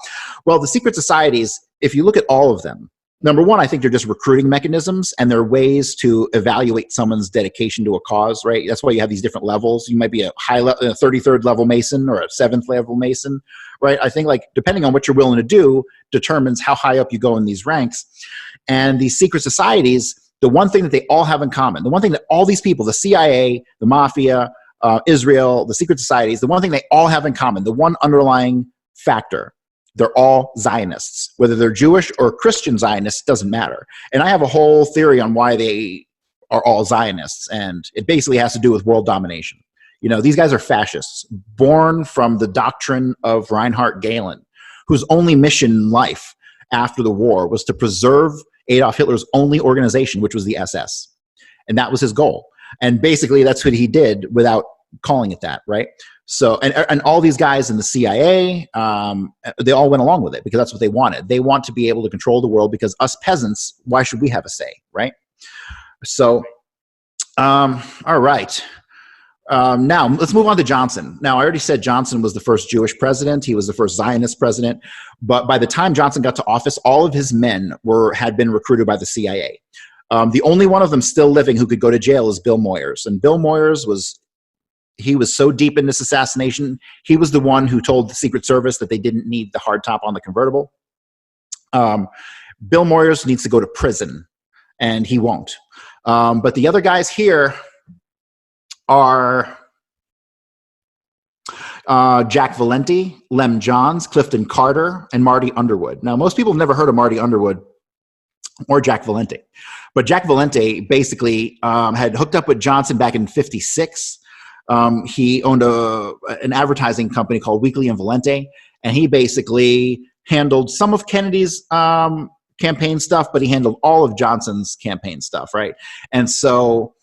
Speaker 2: Well, the secret societies, if you look at all of them, number one, I think they're just recruiting mechanisms, and they're ways to evaluate someone's dedication to a cause, right? That's why you have these different levels. You might be a 33rd level Mason or a 7th level Mason, right? I think, like, depending on what you're willing to do determines how high up you go in these ranks. And these secret societies, the one thing that they all have in common, the one thing that all these people, the CIA, the mafia, Israel, the secret societies, the one thing they all have in common, the one underlying factor, they're all Zionists. Whether they're Jewish or Christian Zionists, doesn't matter. And I have a whole theory on why they are all Zionists, and it basically has to do with world domination. These guys are fascists, born from the doctrine of Reinhard Gehlen, whose only mission in life after the war was to preserve Adolf Hitler's only organization, which was the SS. And that was his goal. And basically, that's what he did without calling it that, right? So, and all these guys in the CIA, they all went along with it because that's what they wanted. They want to be able to control the world because us peasants, why should we have a say, right? So, all right. Now, let's move on to Johnson. Now, I already said Johnson was the first Jewish president. He was the first Zionist president. But by the time Johnson got to office, all of his men had been recruited by the CIA. The only one of them still living who could go to jail is Bill Moyers. And Bill Moyers was so deep in this assassination, he was the one who told the Secret Service that they didn't need the hardtop on the convertible. Bill Moyers needs to go to prison, and he won't. But the other guys here are Jack Valenti, Lem Johns, Clifton Carter, and Marty Underwood. Now, most people have never heard of Marty Underwood or Jack Valenti. But Jack Valenti basically had hooked up with Johnson back in 56. He owned an advertising company called Weekly and Valente, and he basically handled some of Kennedy's campaign stuff, but he handled all of Johnson's campaign stuff, right? And so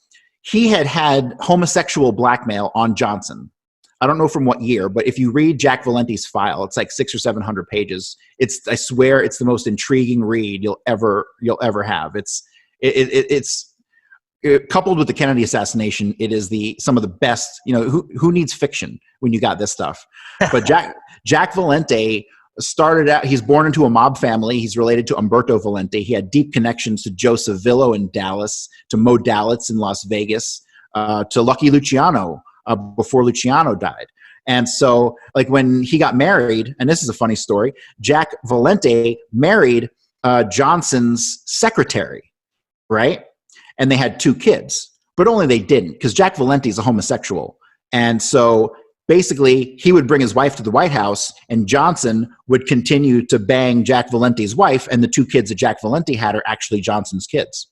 Speaker 2: he had homosexual blackmail on Johnson. I don't know from what year, but if you read Jack Valenti's file, it's like 600 or 700 pages. I swear it's the most intriguing read you'll ever have. It's coupled with the Kennedy assassination, it is some of the best. Who needs fiction when you got this stuff? But Jack Valenti started out, he's born into a mob family. He's related to Umberto Valente. He had deep connections to Joseph Villo in Dallas, to Mo Dalitz in Las Vegas, to Lucky Luciano before Luciano died. And so, like, when he got married, and this is a funny story, Jack Valente married Johnson's secretary, right? And they had 2 kids, but only they didn't, because Jack Valente is a homosexual. And so basically, he would bring his wife to the White House, and Johnson would continue to bang Jack Valente's wife, and the 2 kids that Jack Valente had are actually Johnson's kids.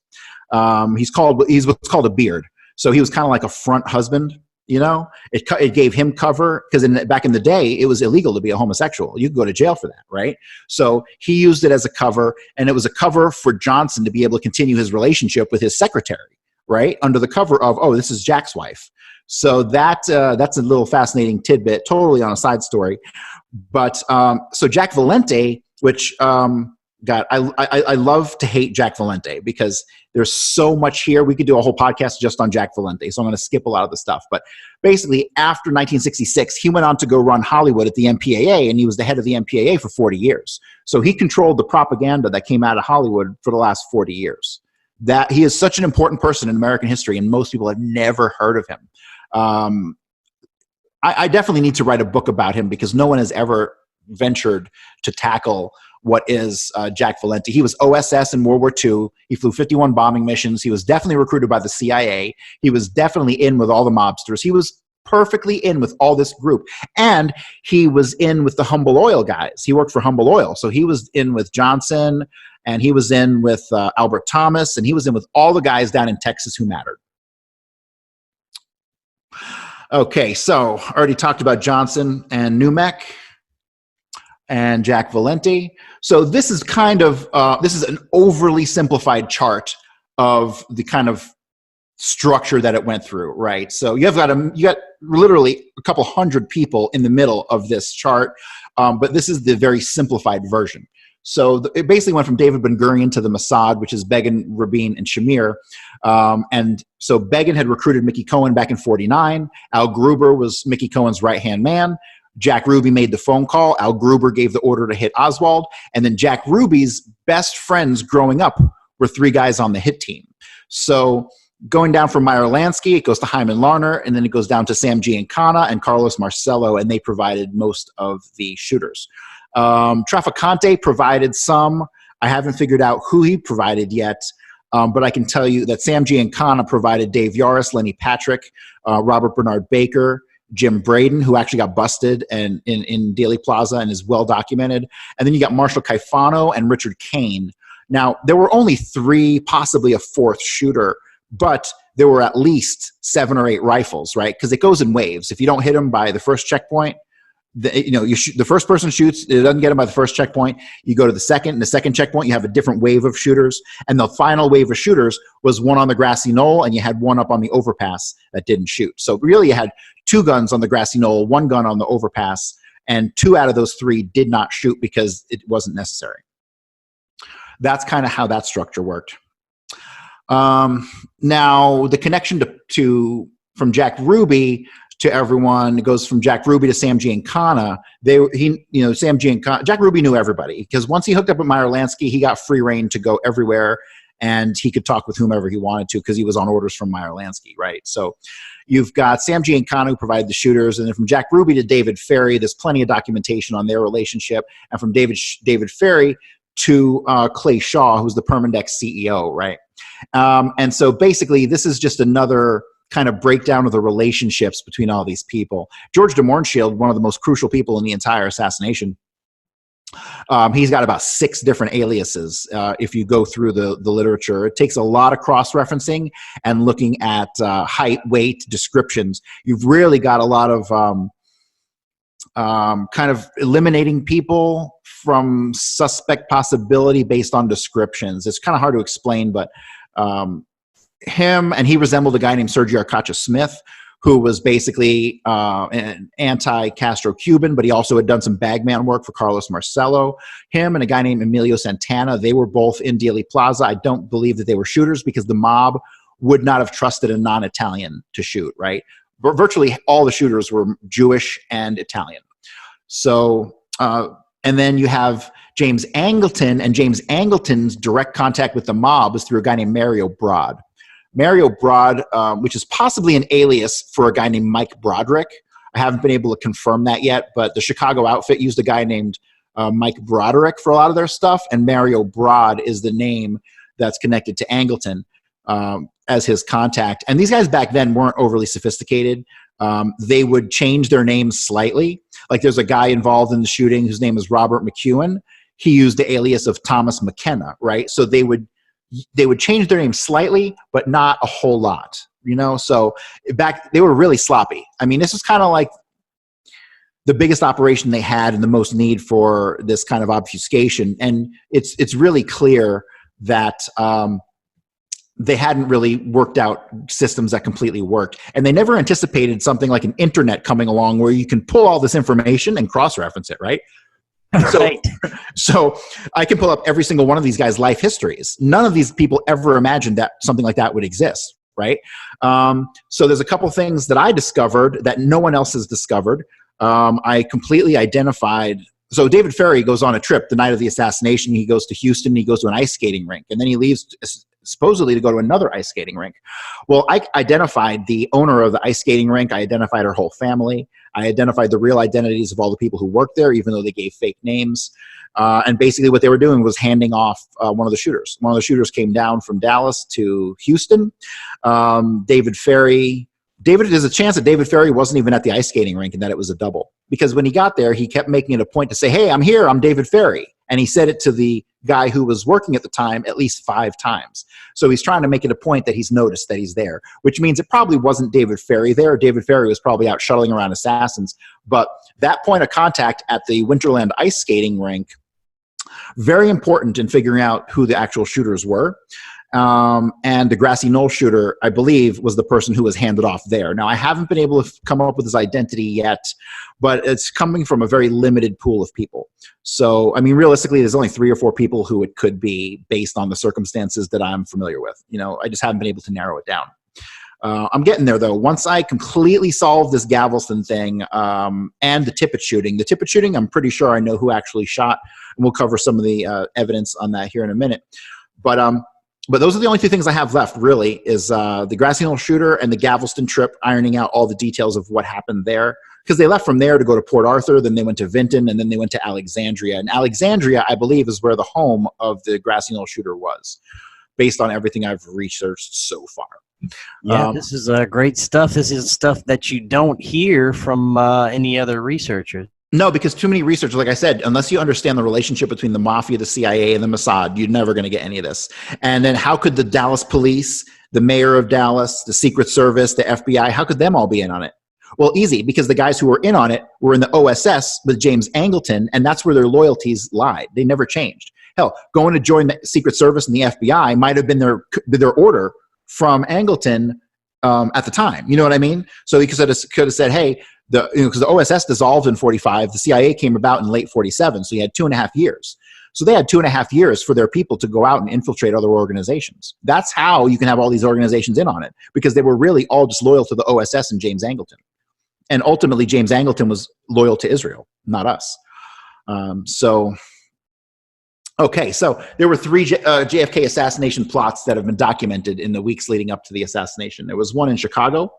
Speaker 2: He's what's called a beard. So he was kind of like a front husband, you know? It gave him cover, because back in the day, it was illegal to be a homosexual. You could go to jail for that, right? So he used it as a cover, and it was a cover for Johnson to be able to continue his relationship with his secretary, right? Under the cover of, oh, this is Jack's wife. So that's a little fascinating tidbit, totally on a side story. But so Jack Valente, which God, I love to hate Jack Valente, because there's so much here. We could do a whole podcast just on Jack Valente, so I'm going to skip a lot of the stuff. But basically, after 1966, he went on to go run Hollywood at the MPAA, and he was the head of the MPAA for 40 years. So he controlled the propaganda that came out of Hollywood for the last 40 years. That he is such an important person in American history, and most people have never heard of him. I definitely need to write a book about him, because no one has ever ventured to tackle what is Jack Valente. He was OSS in World War II. He flew 51 bombing missions. He was definitely recruited by the CIA. He was definitely in with all the mobsters. He was perfectly in with all this group. And he was in with the Humble Oil guys. He worked for Humble Oil. So he was in with Johnson, and he was in with Albert Thomas, and he was in with all the guys down in Texas who mattered. Okay, so I already talked about Johnson and Numek and Jack Valente. So this is kind of, this is an overly simplified chart of the kind of structure that it went through, right? So you got literally a couple hundred people in the middle of this chart, but this is the very simplified version. So it basically went from David Ben-Gurion to the Mossad, which is Begin, Rabin, and Shamir. And so Begin had recruited Mickey Cohen back in '49. Al Gruber was Mickey Cohen's right-hand man. Jack Ruby made the phone call. Al Gruber gave the order to hit Oswald. And then Jack Ruby's best friends growing up were 3 guys on the hit team. So going down from Meyer Lansky, it goes to Hyman Larner, and then it goes down to Sam Giancana and Carlos Marcello, and they provided most of the shooters. Trafficante provided some. I haven't figured out who he provided yet, but I can tell you that Sam Giancana provided Dave Yaris, Lenny Patrick, Robert Bernard Baker, Jim Braden, who actually got busted in Dealey Plaza and is well documented. And then you got Marshall Caifano and Richard Kane. Now, there were only 3, possibly a 4th shooter, but there were at least 7 or 8 rifles, right? Because it goes in waves. If you don't hit them by the first checkpoint, the first person shoots, it doesn't get them by the first checkpoint. You go to the second, and the second checkpoint, you have a different wave of shooters. And the final wave of shooters was one on the grassy knoll, and you had one up on the overpass that didn't shoot. So really you had 2 guns on the grassy knoll, 1 gun on the overpass, and 2 out of those 3 did not shoot because it wasn't necessary. That's kind of how that structure worked. Now, the connection from Jack Ruby to everyone, it goes from Jack Ruby to Sam Giancana. Jack Ruby knew everybody, because once he hooked up with Meyer Lansky, he got free reign to go everywhere, and he could talk with whomever he wanted to because he was on orders from Meyer Lansky, right? So you've got Sam Giancana, who provided the shooters, and then from Jack Ruby to David Ferry, there's plenty of documentation on their relationship, and from David Ferry to Clay Shaw, who's the Permindex CEO, right? And so basically, this is just another kind of breakdown of the relationships between all these people. George de Mohrenschildt, one of the most crucial people in the entire assassination, he's got about 6 different aliases. If you go through the literature, it takes a lot of cross-referencing and looking at height, weight, descriptions. You've really got a lot of kind of eliminating people from suspect possibility based on descriptions. It's kind of hard to explain, but he resembled a guy named Sergio Arcacha Smith, who was basically an anti-Castro-Cuban, but he also had done some bagman work for Carlos Marcello. Him and a guy named Emilio Santana, they were both in Dealey Plaza. I don't believe that they were shooters because the mob would not have trusted a non-Italian to shoot, right? Virtually all the shooters were Jewish and Italian. So And then you have James Angleton, and James Angleton's direct contact with the mob was through a guy named Mario Broad. Mario Broad, which is possibly an alias for a guy named Mike Broderick. I haven't been able to confirm that yet, but the Chicago outfit used a guy named Mike Broderick for a lot of their stuff, and Mario Broad is the name that's connected to Angleton as his contact. And these guys back then weren't overly sophisticated. They would change their names slightly. Like there's a guy involved in the shooting whose name is Robert McEwen. He used the alias of Thomas McKenna, right? So they would change their name slightly, but not a whole lot, you know? So they were really sloppy. I mean, this was kind of like the biggest operation they had and the most need for this kind of obfuscation. And it's really clear that they hadn't really worked out systems that completely worked. And they never anticipated something like an internet coming along where you can pull all this information and cross-reference it, right?
Speaker 1: Right.
Speaker 2: So I can pull up every single one of these guys' life histories. None of these people ever imagined that something like that would exist, right? So there's a couple things that I discovered that no one else has discovered. I completely identified. So David Ferrie goes on a trip the night of the assassination. He goes to Houston. He goes to an ice skating rink, and then he leaves supposedly to go to another ice skating rink. Well, I identified the owner of the ice skating rink. I identified her whole family. I identified the real identities of all the people who worked there, even though they gave fake names. And basically what they were doing was handing off one of the shooters. One of the shooters came down from Dallas to Houston. There's a chance that David Ferrie wasn't even at the ice skating rink and that it was a double. Because when he got there, he kept making it a point to say, hey, I'm here, I'm David Ferrie. And he said it to the guy who was working at the time at least 5 times. So he's trying to make it a point that he's noticed that he's there, which means it probably wasn't David Ferrie there. David Ferrie was probably out shuttling around assassins. But that point of contact at the Winterland ice skating rink, very important in figuring out who the actual shooters were. And the Grassy Knoll shooter, I believe, was the person who was handed off there. Now, I haven't been able to come up with his identity yet, but it's coming from a very limited pool of people. So, I mean, realistically, there's only 3 or 4 people who it could be based on the circumstances that I'm familiar with. You know, I just haven't been able to narrow it down. I'm getting there, though. Once I completely solve this Galveston thing and the Tippett shooting, I'm pretty sure I know who actually shot, and we'll cover some of the evidence on that here in a minute. But those are the only 2 things I have left, really, is the Grassy Knoll shooter and the Galveston trip, ironing out all the details of what happened there. Because they left from there to go to Port Arthur, then they went to Vinton, and then they went to Alexandria. And Alexandria, I believe, is where the home of the Grassy Knoll shooter was, based on everything I've researched so far.
Speaker 1: Yeah, this is great stuff. This is stuff that you don't hear from any other researchers.
Speaker 2: No, because too many researchers, like I said, unless you understand the relationship between the Mafia, the CIA, and the Mossad, you're never going to get any of this. And then how could the Dallas police, the mayor of Dallas, the Secret Service, the FBI, how could them all be in on it? Well, easy, because the guys who were in on it were in the OSS with James Angleton, and that's where their loyalties lied. They never changed. Hell, going to join the Secret Service and the FBI might have been their order from Angleton at the time. You know what I mean? So he could have said, hey, because the OSS dissolved in 45, the CIA came about in late 47, so he had 2.5 years. So they had 2.5 years for their people to go out and infiltrate other organizations. That's how you can have all these organizations in on it, because they were really all just loyal to the OSS and James Angleton. And ultimately, James Angleton was loyal to Israel, not us. Okay, so there were 3 JFK assassination plots that have been documented in the weeks leading up to the assassination. There was one in Chicago.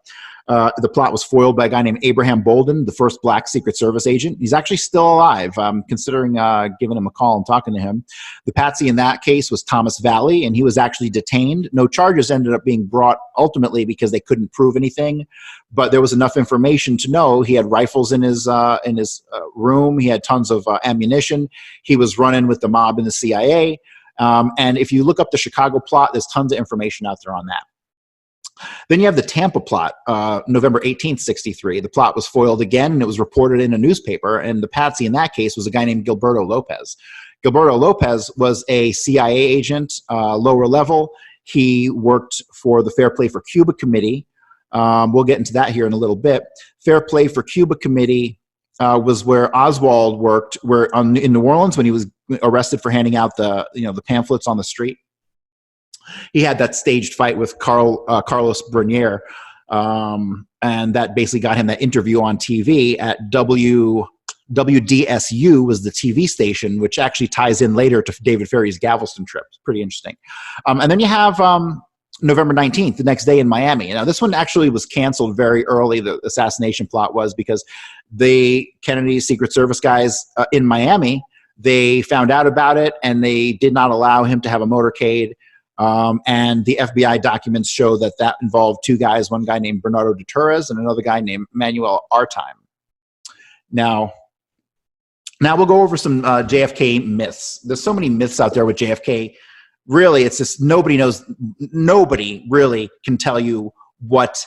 Speaker 2: The plot was foiled by a guy named Abraham Bolden, the first black Secret Service agent. He's actually still alive. I'm considering giving him a call and talking to him. The patsy in that case was Thomas Valley, and he was actually detained. No charges ended up being brought ultimately because they couldn't prove anything, but there was enough information to know he had rifles in his room. He had tons of ammunition. He was running with the mob and the CIA. And if you look up the Chicago plot, there's tons of information out there on that. Then you have the Tampa plot, November 18th, 63. The plot was foiled again, and it was reported in a newspaper, and the patsy in that case was a guy named Gilberto Lopez. Gilberto Lopez was a CIA agent, lower level. He worked for the Fair Play for Cuba Committee. We'll get into that here in a little bit. Fair Play for Cuba Committee was where Oswald worked, in New Orleans when he was arrested for handing out the pamphlets on the street. He had that staged fight with Carlos Bernier, and that basically got him that interview on TV at WDSU was the TV station, which actually ties in later to David Ferrie's Galveston trip. It's pretty interesting. And then you have November 19th, the next day in Miami. Now, this one actually was canceled very early, the assassination plot was, because the Kennedy Secret Service guys in Miami, they found out about it, and they did not allow him to have a motorcade. And the FBI documents show that that involved two guys, one guy named Bernardo de Torres and another guy named Manuel Artime. Now we'll go over some JFK myths. There's so many myths out there with JFK. Really, it's just nobody knows. Nobody really can tell you what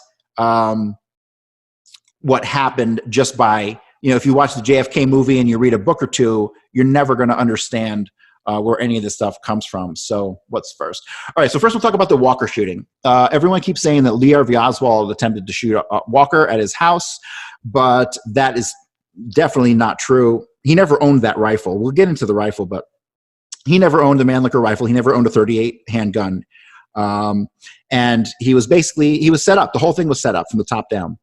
Speaker 2: happened just by, if you watch the JFK movie and you read a book or two, you're never going to understand where any of this stuff comes from. So what's first? All right, so first we'll talk about the Walker shooting. Everyone keeps saying that Lee Harvey Oswald attempted to shoot Walker at his house, but that is definitely not true. He never owned that rifle. We'll get into the rifle, but he never owned a Mannlicher rifle. He never owned a .38 handgun. And he was set up. The whole thing was set up from the top down.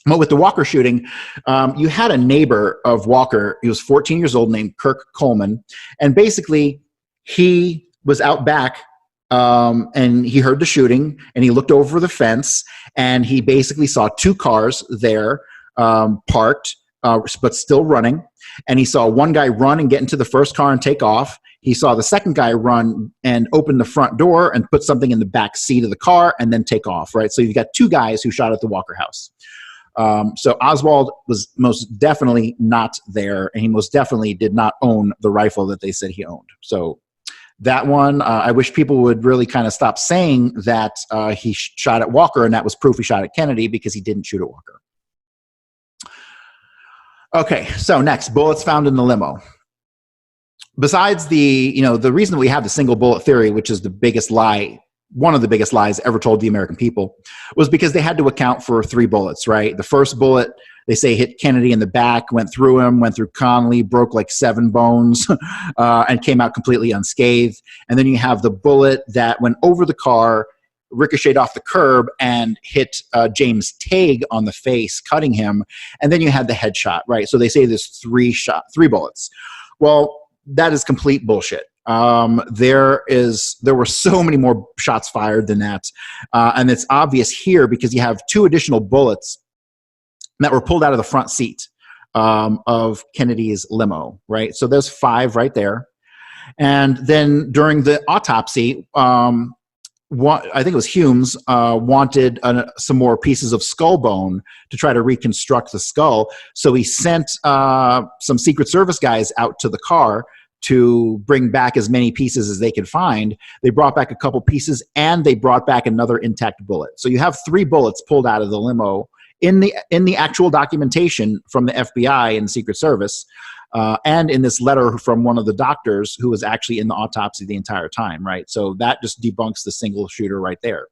Speaker 2: But with the Walker shooting, you had a neighbor of Walker. He was 14 years old, named Kirk Coleman. And basically, he was out back, and he heard the shooting, and he looked over the fence, and he basically saw two cars there parked, but still running. And he saw one guy run and get into the first car and take off. He saw the second guy run and open the front door and put something in the back seat of the car and then take off, right? So you've got two guys who shot at the Walker house. So Oswald was most definitely not there, and he most definitely did not own the rifle that they said he owned. So that one, I wish people would really kind of stop saying that he shot at Walker and that was proof he shot at Kennedy, because he didn't shoot at Walker. Okay, so next, bullets found in the limo. Besides the reason we have the single bullet theory, which is the biggest lie, one of the biggest lies ever told the American people, was because they had to account for 3 bullets, right? The first bullet, they say, hit Kennedy in the back, went through him, went through Connolly, broke like 7 bones, and came out completely unscathed. And then you have the bullet that went over the car, ricocheted off the curb, and hit James Tague on the face, cutting him. And then you had the headshot, right? So they say there's 3 bullets. Well, that is complete bullshit. There were so many more shots fired than that. And it's obvious here because you have 2 additional bullets that were pulled out of the front seat of Kennedy's limo, right? So there's 5 right there. And then during the autopsy, I think it was Humes, wanted some more pieces of skull bone to try to reconstruct the skull. So he sent some Secret Service guys out to the car to bring back as many pieces as they could find. They brought back a couple pieces, and they brought back another intact bullet. So you have 3 bullets pulled out of the limo in the actual documentation from the FBI and the Secret Service, and in this letter from one of the doctors who was actually in the autopsy the entire time, right? So that just debunks the single shooter right there.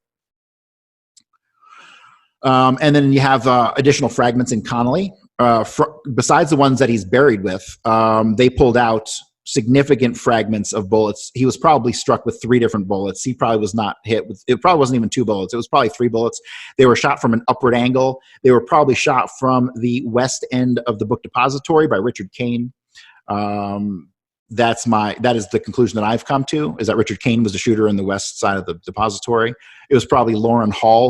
Speaker 2: And then you have additional fragments in Connolly. Besides the ones that he's buried with, they pulled out significant fragments of bullets. He was probably struck with 3 different bullets. He probably was not hit with, it probably wasn't even 2 bullets. It was probably 3 bullets. They were shot from an upward angle. They were probably shot from the west end of the book depository by Richard Kane. That is the conclusion that I've come to, is that Richard Kane was the shooter in the west side of the depository. It was probably Howard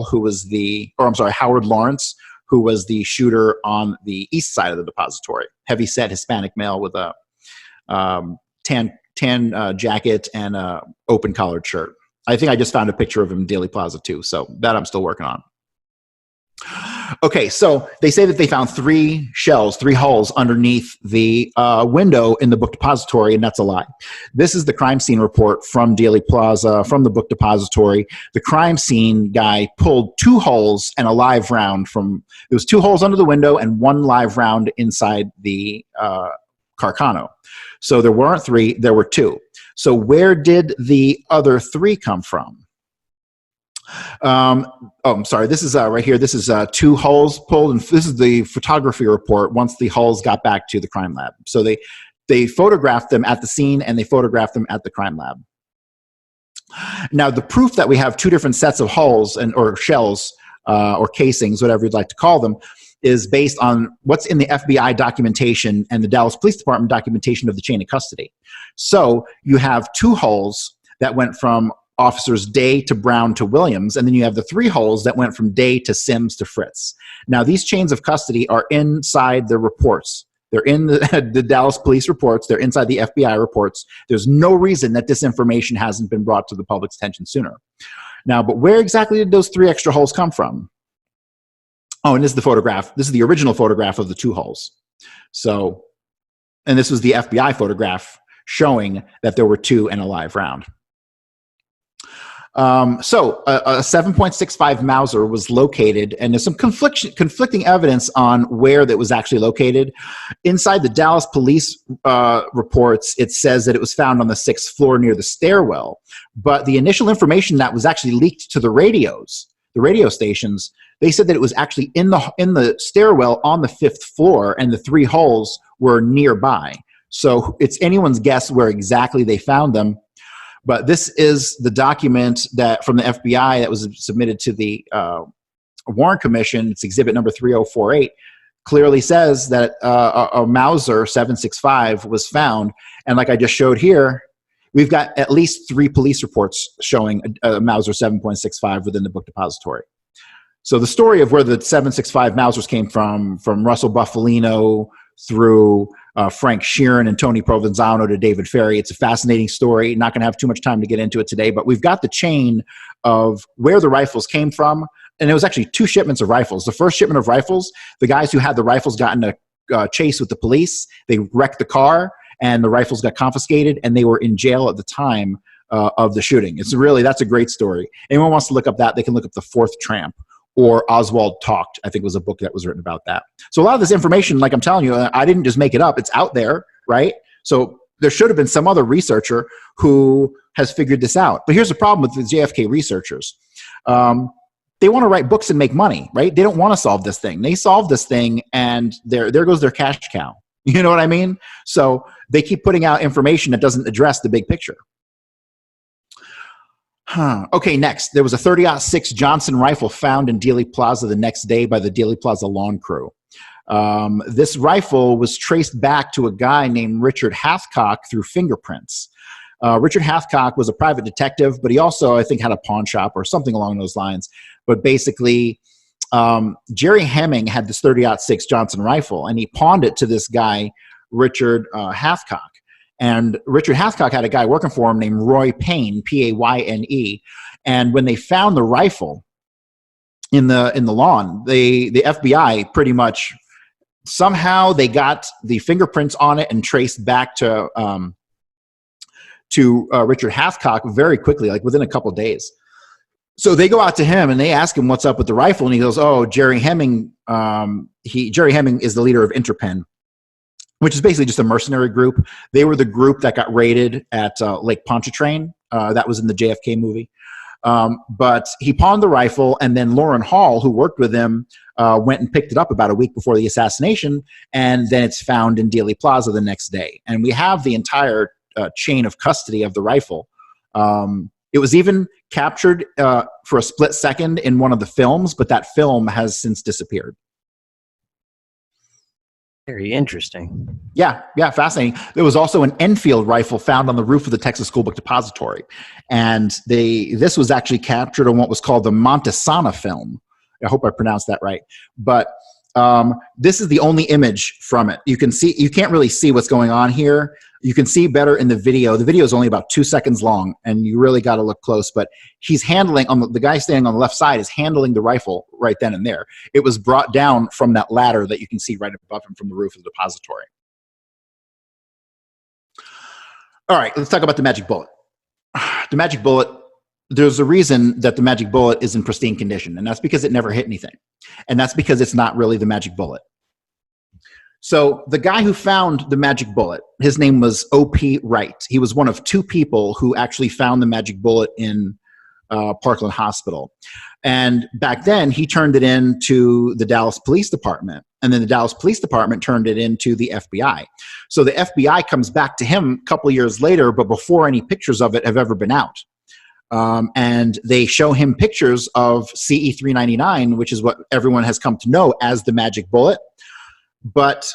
Speaker 2: Lawrence, who was the shooter on the east side of the depository. Heavy-set Hispanic male with a tan jacket and a open collared shirt. I think I just found a picture of him in Dealey Plaza too, so that I'm still working on. Okay, so they say that they found 3 holes underneath the window in the book depository, and that's a lie. This is the crime scene report from Dealey Plaza, from the book depository. The crime scene guy pulled 2 holes and a live round there was 2 holes under the window and 1 live round inside the Carcano. So there weren't 3, there were 2. So where did the other 3 come from? I'm sorry. This is right here. This is 2 holes pulled, and this is the photography report once the holes got back to the crime lab. So they photographed them at the scene, and they photographed them at the crime lab. Now, the proof that we have 2 different sets of holes or shells or casings, whatever you'd like to call them, is based on what's in the FBI documentation and the Dallas Police Department documentation of the chain of custody. So you have 2 holes that went from officers Day to Brown to Williams, and then you have the 3 holes that went from Day to Sims to Fritz. Now, these chains of custody are inside the reports. They're in the Dallas police reports. They're inside the FBI reports. There's no reason that this information hasn't been brought to the public's attention sooner. Now, but where exactly did those 3 extra holes come from? Oh, and this is the photograph. This is the original photograph of the 2 holes. So, and this was the FBI photograph showing that there were 2 in a live round. So a 7.65 Mauser was located, and there's some conflicting evidence on where that was actually located. Inside the Dallas police reports, it says that it was found on the 6th floor near the stairwell. But the initial information that was actually leaked to the radio stations, they said that it was actually in the stairwell on the 5th floor, and the 3 holes were nearby. So it's anyone's guess where exactly they found them. But this is the document that from the FBI that was submitted to the Warren Commission. It's exhibit number 3048. Clearly says that a Mauser 7.65 was found. And like I just showed here, we've got at least 3 police reports showing a Mauser 7.65 within the book depository. So the story of where the 7.65 Mausers came from Russell Buffalino through Frank Sheeran and Tony Provenzano to David Ferry. It's a fascinating story. Not going to have too much time to get into it today, but we've got the chain of where the rifles came from. And it was actually 2 shipments of rifles. The first shipment of rifles, the guys who had the rifles got in a chase with the police. They wrecked the car, and the rifles got confiscated, and they were in jail at the time of the shooting. That's a great story. Anyone wants to look up that, they can look up The Fourth Tramp. Or Oswald Talked, I think was a book that was written about that. So a lot of this information, like I'm telling you, I didn't just make it up. It's out there, right? So there should have been some other researcher who has figured this out. But here's the problem with the JFK researchers. They want to write books and make money, right? They don't want to solve this thing. They solve this thing, and there goes their cash cow. You know what I mean? So they keep putting out information that doesn't address the big picture. Okay, next. There was a 30-06 Johnson rifle found in Dealey Plaza the next day by the Dealey Plaza lawn crew. This rifle was traced back to a guy named Richard Hathcock through fingerprints. Richard Hathcock was a private detective, but he also, I think, had a pawn shop or something along those lines. But basically, Jerry Hemming had this 30-06 Johnson rifle, and he pawned it to this guy, Richard Hathcock. And Richard Hathcock had a guy working for him named Roy Payne, Payne. And when they found the rifle in the lawn, the FBI pretty much somehow they got the fingerprints on it and traced back to Richard Hathcock very quickly, like within a couple of days. So they go out to him and they ask him what's up with the rifle, and he goes, "Oh, Jerry Hemming. Jerry Hemming is the leader of Interpen, which is basically just a mercenary group. They were the group that got raided at Lake Pontchartrain. That was in the JFK movie. But he pawned the rifle, and then Lauren Hall, who worked with him, went and picked it up about a week before the assassination, and then it's found in Dealey Plaza the next day. And we have the entire chain of custody of the rifle. It was even captured for a split second in one of the films, but that film has since disappeared.
Speaker 1: Very interesting.
Speaker 2: Yeah, fascinating. There was also an Enfield rifle found on the roof of the Texas School Book Depository. And this was actually captured on what was called the Montesana film. I hope I pronounced that right. But this is the only image from it. You can't really see what's going on here. You can see better in the video. The video is only about 2 seconds long, and you really got to look close. But he's handling, the guy standing on the left side is handling the rifle right then and there. It was brought down from that ladder that you can see right above him from the roof of the depository. All right, let's talk about the magic bullet. The magic bullet, there's a reason that the magic bullet is in pristine condition, and that's because it never hit anything. And that's because it's not really the magic bullet. So the guy who found the magic bullet, his name was O.P. Wright. He was one of 2 people who actually found the magic bullet in Parkland Hospital. And back then, he turned it in to the Dallas Police Department. And then the Dallas Police Department turned it into the FBI. So the FBI comes back to him a couple of years later, but before any pictures of it have ever been out. And they show him pictures of CE-399, which is what everyone has come to know as the magic bullet. But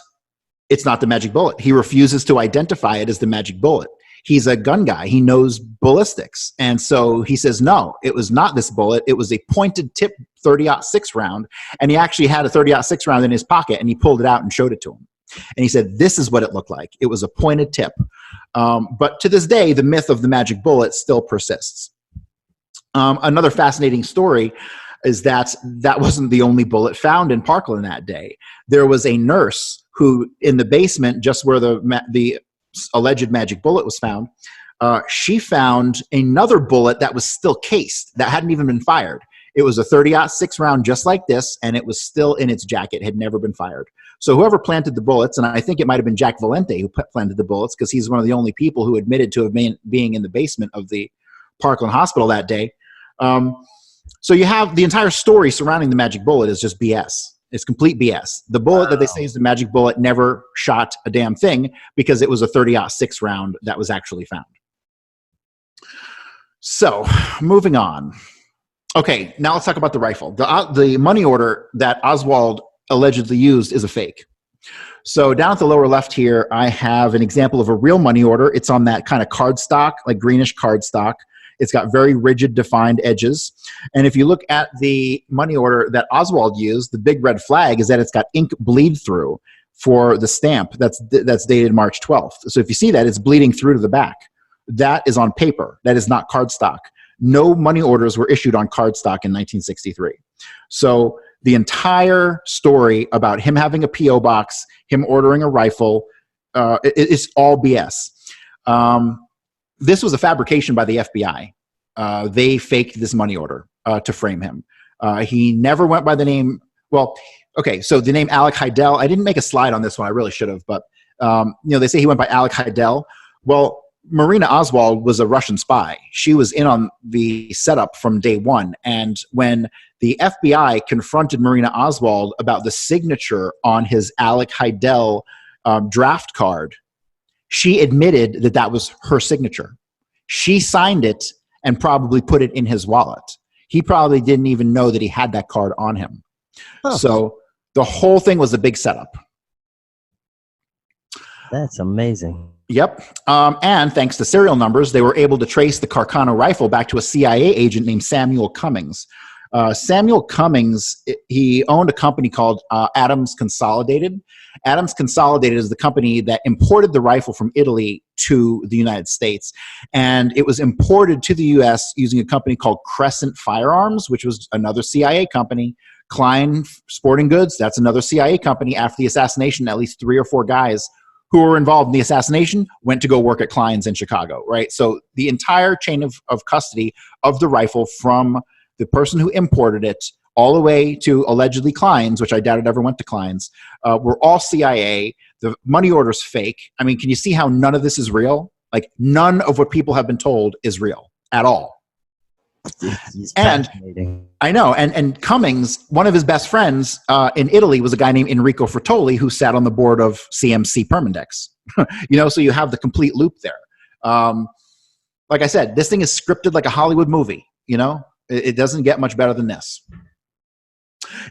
Speaker 2: it's not the magic bullet. He refuses to identify it as the magic bullet. He's a gun guy. He knows ballistics. And so he says, no, it was not this bullet. It was a pointed tip 30-06 round. And he actually had a 30-06 round in his pocket, and he pulled it out and showed it to him. And he said, this is what it looked like. It was a pointed tip. But to this day, the myth of the magic bullet still persists. Another fascinating story is that that wasn't the only bullet found in Parkland that day. There was a nurse who, in the basement, just where the alleged magic bullet was found, she found another bullet that was still cased, that hadn't even been fired. It was a 30-06 round just like this, and it was still in its jacket, had never been fired. So whoever planted the bullets, and I think it might have been Jack Valente who planted the bullets, because he's one of the only people who admitted to being in the basement of the Parkland Hospital that day. So you have the entire story surrounding the magic bullet is just BS. It's complete BS. The bullet that they say is the magic bullet never shot a damn thing, because it was a 30-06 round that was actually found. So moving on. Okay, now let's talk about the rifle. The money order that Oswald allegedly used is a fake. So down at the lower left here, I have an example of a real money order. It's on that kind of cardstock, like greenish cardstock. It's got very rigid, defined edges. And if you look at the money order that Oswald used, the big red flag is that it's got ink bleed through for the stamp that's dated March 12th. So if you see that, it's bleeding through to the back. That is on paper. That is not cardstock. No money orders were issued on cardstock in 1963. So the entire story about him having a P.O. box, him ordering a rifle, it's all BS. This was a fabrication by the FBI. They faked this money order to frame him. He never went by the name, well, okay, so the name Alec Heidel, I didn't make a slide on this one, I really should have, but they say he went by Alec Heidel. Well, Marina Oswald was a Russian spy. She was in on the setup from day one. And when the FBI confronted Marina Oswald about the signature on his Alec Heidel draft card, she admitted that that was her signature. She signed it and probably put it in his wallet. He probably didn't even know that he had that card on him. Huh. So the whole thing was a big setup.
Speaker 1: That's amazing.
Speaker 2: Yep. And thanks to serial numbers, they were able to trace the Carcano rifle back to a CIA agent named Samuel Cummings. Samuel Cummings, he owned a company called Adams Consolidated. Adams Consolidated is the company that imported the rifle from Italy to the United States. And it was imported to the U.S. using a company called Crescent Firearms, which was another CIA company. Klein Sporting Goods, that's another CIA company. After the assassination, at least 3 or 4 guys who were involved in the assassination went to go work at Klein's in Chicago, right? So the entire chain of custody of the rifle, from the person who imported it all the way to allegedly Klein's, which I doubt it ever went to Klein's, were all CIA. The money order's fake. I mean, can you see how none of this is real? Like, none of what people have been told is real at all. And I know, and Cummings, one of his best friends in Italy was a guy named Enrico Fertoli, who sat on the board of CMC Permindex. So you have the complete loop there. Like I said, this thing is scripted like a Hollywood movie. It doesn't get much better than this.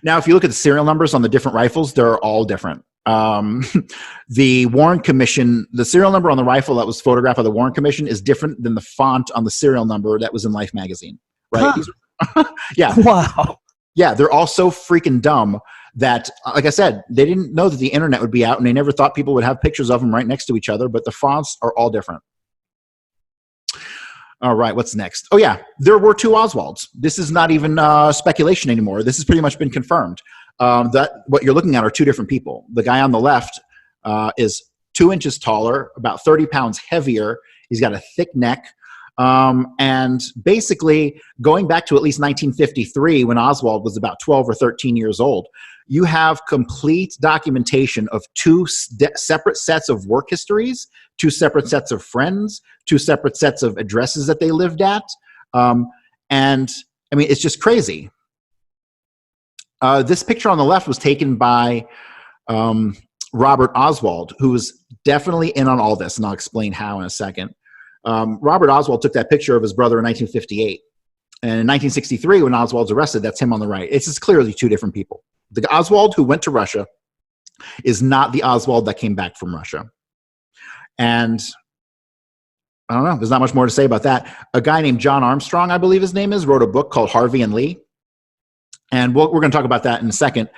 Speaker 2: Now, if you look at the serial numbers on the different rifles, they're all different. The Warren Commission, the serial number on the rifle that was photographed by the Warren Commission is different than the font on the serial number that was in Life magazine, right? Huh. Yeah.
Speaker 1: Wow.
Speaker 2: Yeah, they're all so freaking dumb that, like I said, they didn't know that the internet would be out, and they never thought people would have pictures of them right next to each other, but the fonts are all different. All right, what's next? Oh, yeah, there were 2 Oswalds. This is not even speculation anymore. This has pretty much been confirmed. That what you're looking at are 2 different people. The guy on the left is 2 inches taller, about 30 pounds heavier. He's got a thick neck. And basically, going back to at least 1953, when Oswald was about 12 or 13 years old, you have complete documentation of 2 separate sets of work histories, 2 separate sets of friends, 2 separate sets of addresses that they lived at. And I mean, it's just crazy. This picture on the left was taken by Robert Oswald, who was definitely in on all this, and I'll explain how in a second. Robert Oswald took that picture of his brother in 1958. And in 1963, when Oswald's arrested, that's him on the right. It's just clearly two different people. The Oswald who went to Russia is not the Oswald that came back from Russia. And I don't know. There's not much more to say about that. A guy named John Armstrong, I believe his name is, wrote a book called Harvey and Lee. And we're going to talk about that in a second.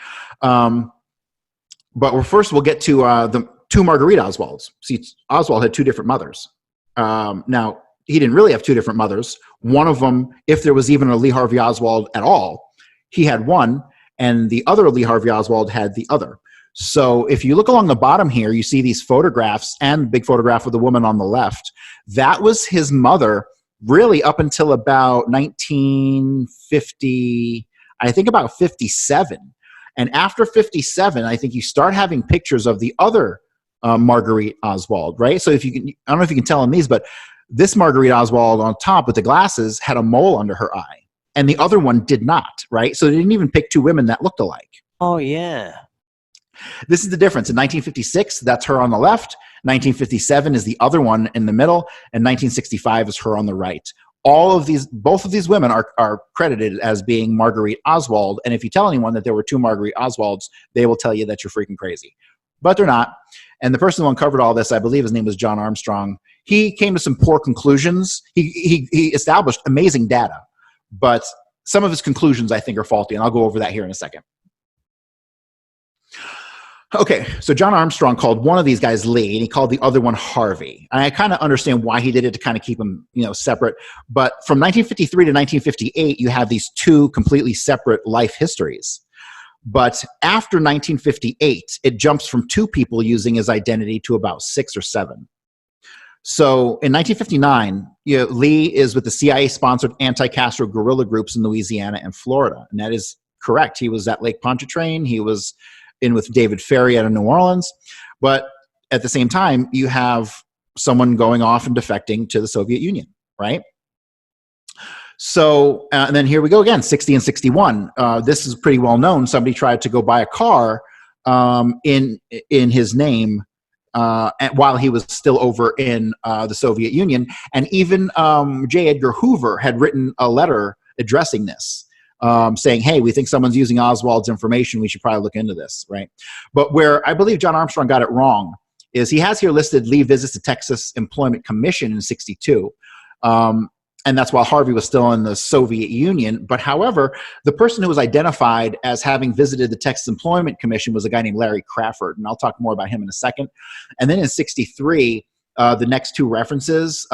Speaker 2: But first, we'll get to the two Marguerite Oswalds. See, Oswald had two different mothers. Now, he didn't really have two different mothers. One of them, if there was even a Lee Harvey Oswald at all, he had one, and the other Lee Harvey Oswald had the other. So if you look along the bottom here, you see these photographs and the big photograph of the woman on the left. That was his mother really up until about 1950, I think about 57. And after 57, I think you start having pictures of the other Marguerite Oswald, right? So if you can, I don't know if you can tell in these, but this Marguerite Oswald on top with the glasses had a mole under her eye, and the other one did not, right? So they didn't even pick two women that looked alike.
Speaker 1: Oh, yeah.
Speaker 2: This is the difference. In 1956, that's her on the left. 1957 is the other one in the middle, and 1965 is her on the right. Both of these women are credited as being Marguerite Oswald, and if you tell anyone that there were two Marguerite Oswalds, they will tell you that you're freaking crazy. But they're not. And the person who uncovered all this, I believe his name was John Armstrong. He came to some poor conclusions. He established amazing data, but some of his conclusions, I think, are faulty, and I'll go over that here in a second. Okay, so John Armstrong called one of these guys Lee, and he called the other one Harvey. And I kind of understand why he did it, to kind of keep them, separate. But from 1953 to 1958, you have these two completely separate life histories. But after 1958, it jumps from two people using his identity to about 6 or 7. So in 1959, Lee is with the CIA-sponsored anti-Castro guerrilla groups in Louisiana and Florida. And that is correct. He was at Lake Pontchartrain. He was in with David Ferry out of New Orleans. But at the same time, you have someone going off and defecting to the Soviet Union, right? So, and then here we go again, 60 and 61. This is pretty well known. Somebody tried to go buy a car in his name while he was still over in the Soviet Union. And even J. Edgar Hoover had written a letter addressing this, saying, hey, we think someone's using Oswald's information. We should probably look into this, right? But where I believe John Armstrong got it wrong is he has here listed Lee visits the Texas Employment Commission in 62. And that's while Harvey was still in the Soviet Union. But however, the person who was identified as having visited the Texas Employment Commission was a guy named Larry Crawford. And I'll talk more about him in a second. And then in 63, the next two references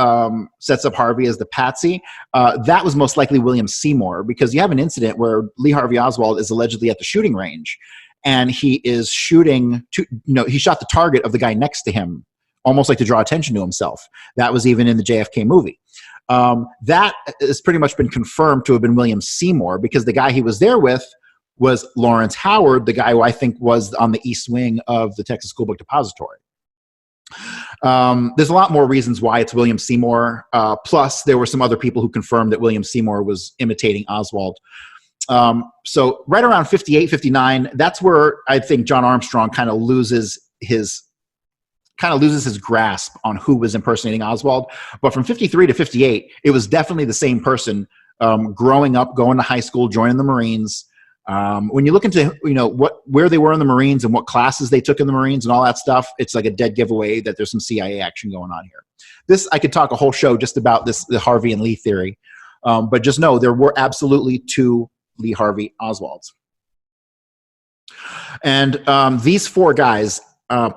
Speaker 2: sets up Harvey as the patsy. That was most likely William Seymour, because you have an incident where Lee Harvey Oswald is allegedly at the shooting range. And he is shooting, he shot the target of the guy next to him, almost like to draw attention to himself. That was even in the JFK movie. That has pretty much been confirmed to have been William Seymour, because the guy he was there with was Lawrence Howard, the guy who I think was on the east wing of the Texas School Book Depository. There's a lot more reasons why it's William Seymour. Plus, there were some other people who confirmed that William Seymour was imitating Oswald. So right around 58, 59, that's where I think John Armstrong kind of loses his grasp on who was impersonating Oswald. But from 53 to 58, it was definitely the same person growing up, going to high school, joining the Marines. When you look into where they were in the Marines and what classes they took in the Marines and all that stuff, it's like a dead giveaway that there's some CIA action going on here. This, I could talk a whole show just about this, the Harvey and Lee theory. But just know there were absolutely two Lee Harvey Oswalds. And these four guys,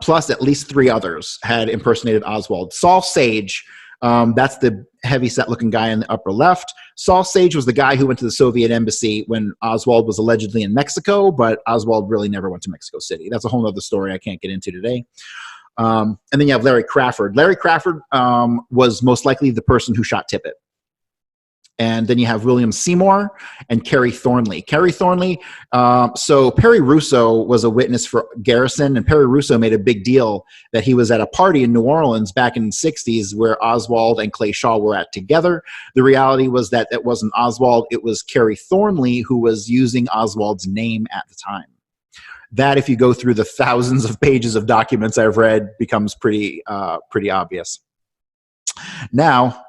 Speaker 2: plus at least 3 others, had impersonated Oswald. Saul Sage, that's the heavy-set looking guy in the upper left. Saul Sage was the guy who went to the Soviet embassy when Oswald was allegedly in Mexico, but Oswald really never went to Mexico City. That's a whole other story I can't get into today. And then you have Larry Crawford. Larry Crawford was most likely the person who shot Tippit. And then you have William Seymour and Kerry Thornley. Kerry Thornley, so Perry Russo was a witness for Garrison, and Perry Russo made a big deal that he was at a party in New Orleans back in the 60s where Oswald and Clay Shaw were at together. The reality was that it wasn't Oswald, it was Kerry Thornley who was using Oswald's name at the time. That, if you go through the thousands of pages of documents I've read, becomes pretty obvious. Now,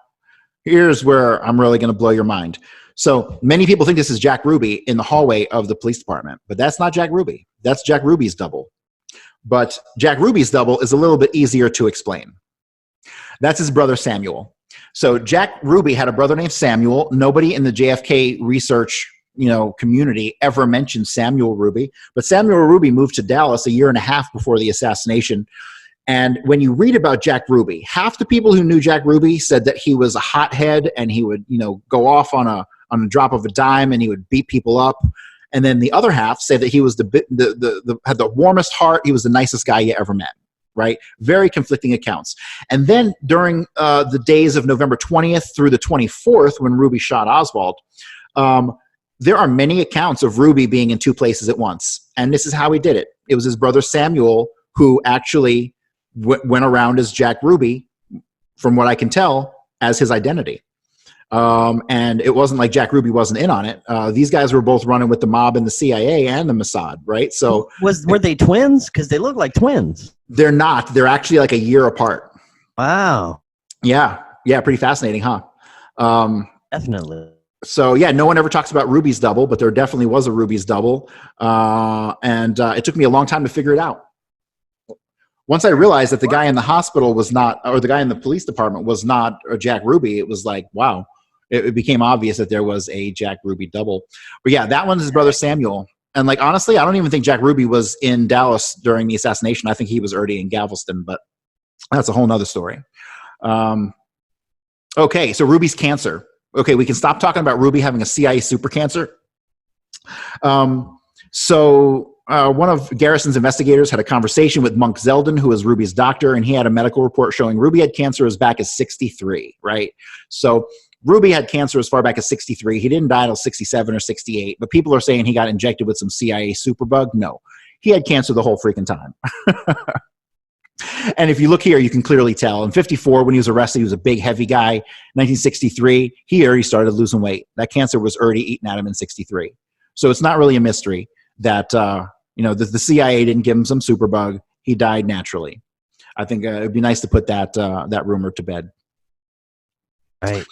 Speaker 2: here's where I'm really going to blow your mind. So many people think this is Jack Ruby in the hallway of the police department, but that's not Jack Ruby. That's Jack Ruby's double. But Jack Ruby's double is a little bit easier to explain. That's his brother Samuel. So Jack Ruby had a brother named Samuel. Nobody in the JFK research community ever mentioned Samuel Ruby, but Samuel Ruby moved to Dallas a year and a half before the assassination. And when you read about Jack Ruby, half the people who knew Jack Ruby said that he was a hothead and he would, go off on a drop of a dime and he would beat people up. And then the other half say that he was had the warmest heart. He was the nicest guy you ever met. Right? Very conflicting accounts. And then during the days of November 20th through the 24th, when Ruby shot Oswald, there are many accounts of Ruby being in two places at once. And this is how he did it. It was his brother Samuel who actually went around as Jack Ruby, from what I can tell, as his identity. And it wasn't like Jack Ruby wasn't in on it. These guys were both running with the mob and the CIA and the Mossad, right? So
Speaker 1: were they twins? Because they look like twins.
Speaker 2: They're not. They're actually like a year apart.
Speaker 1: Wow.
Speaker 2: Yeah. Pretty fascinating, huh?
Speaker 1: Definitely.
Speaker 2: So yeah, no one ever talks about Ruby's double, but there definitely was a Ruby's double, and it took me a long time to figure it out. Once I realized that the guy in the hospital was not, or the guy in the police department was not a Jack Ruby, it was like, wow. It became obvious that there was a Jack Ruby double. But yeah, that one's his brother Samuel. And like, honestly, I don't even think Jack Ruby was in Dallas during the assassination. I think he was already in Galveston, but that's a whole nother story. Okay, so Ruby's cancer. Okay, we can stop talking about Ruby having a CIA super cancer. One of Garrison's investigators had a conversation with Monk Zeldin, who was Ruby's doctor, and he had a medical report showing Ruby had cancer as back as 63, right? So Ruby had cancer as far back as 63. He didn't die until 67 or 68, but people are saying he got injected with some CIA superbug. No, he had cancer the whole freaking time. And if you look here, you can clearly tell. In 54, when he was arrested, he was a big, heavy guy. 1963, he already started losing weight. That cancer was already eating at him in 63. So it's not really a mystery that the CIA didn't give him some superbug. He died naturally. I think it'd be nice to put that rumor to bed.
Speaker 1: Right.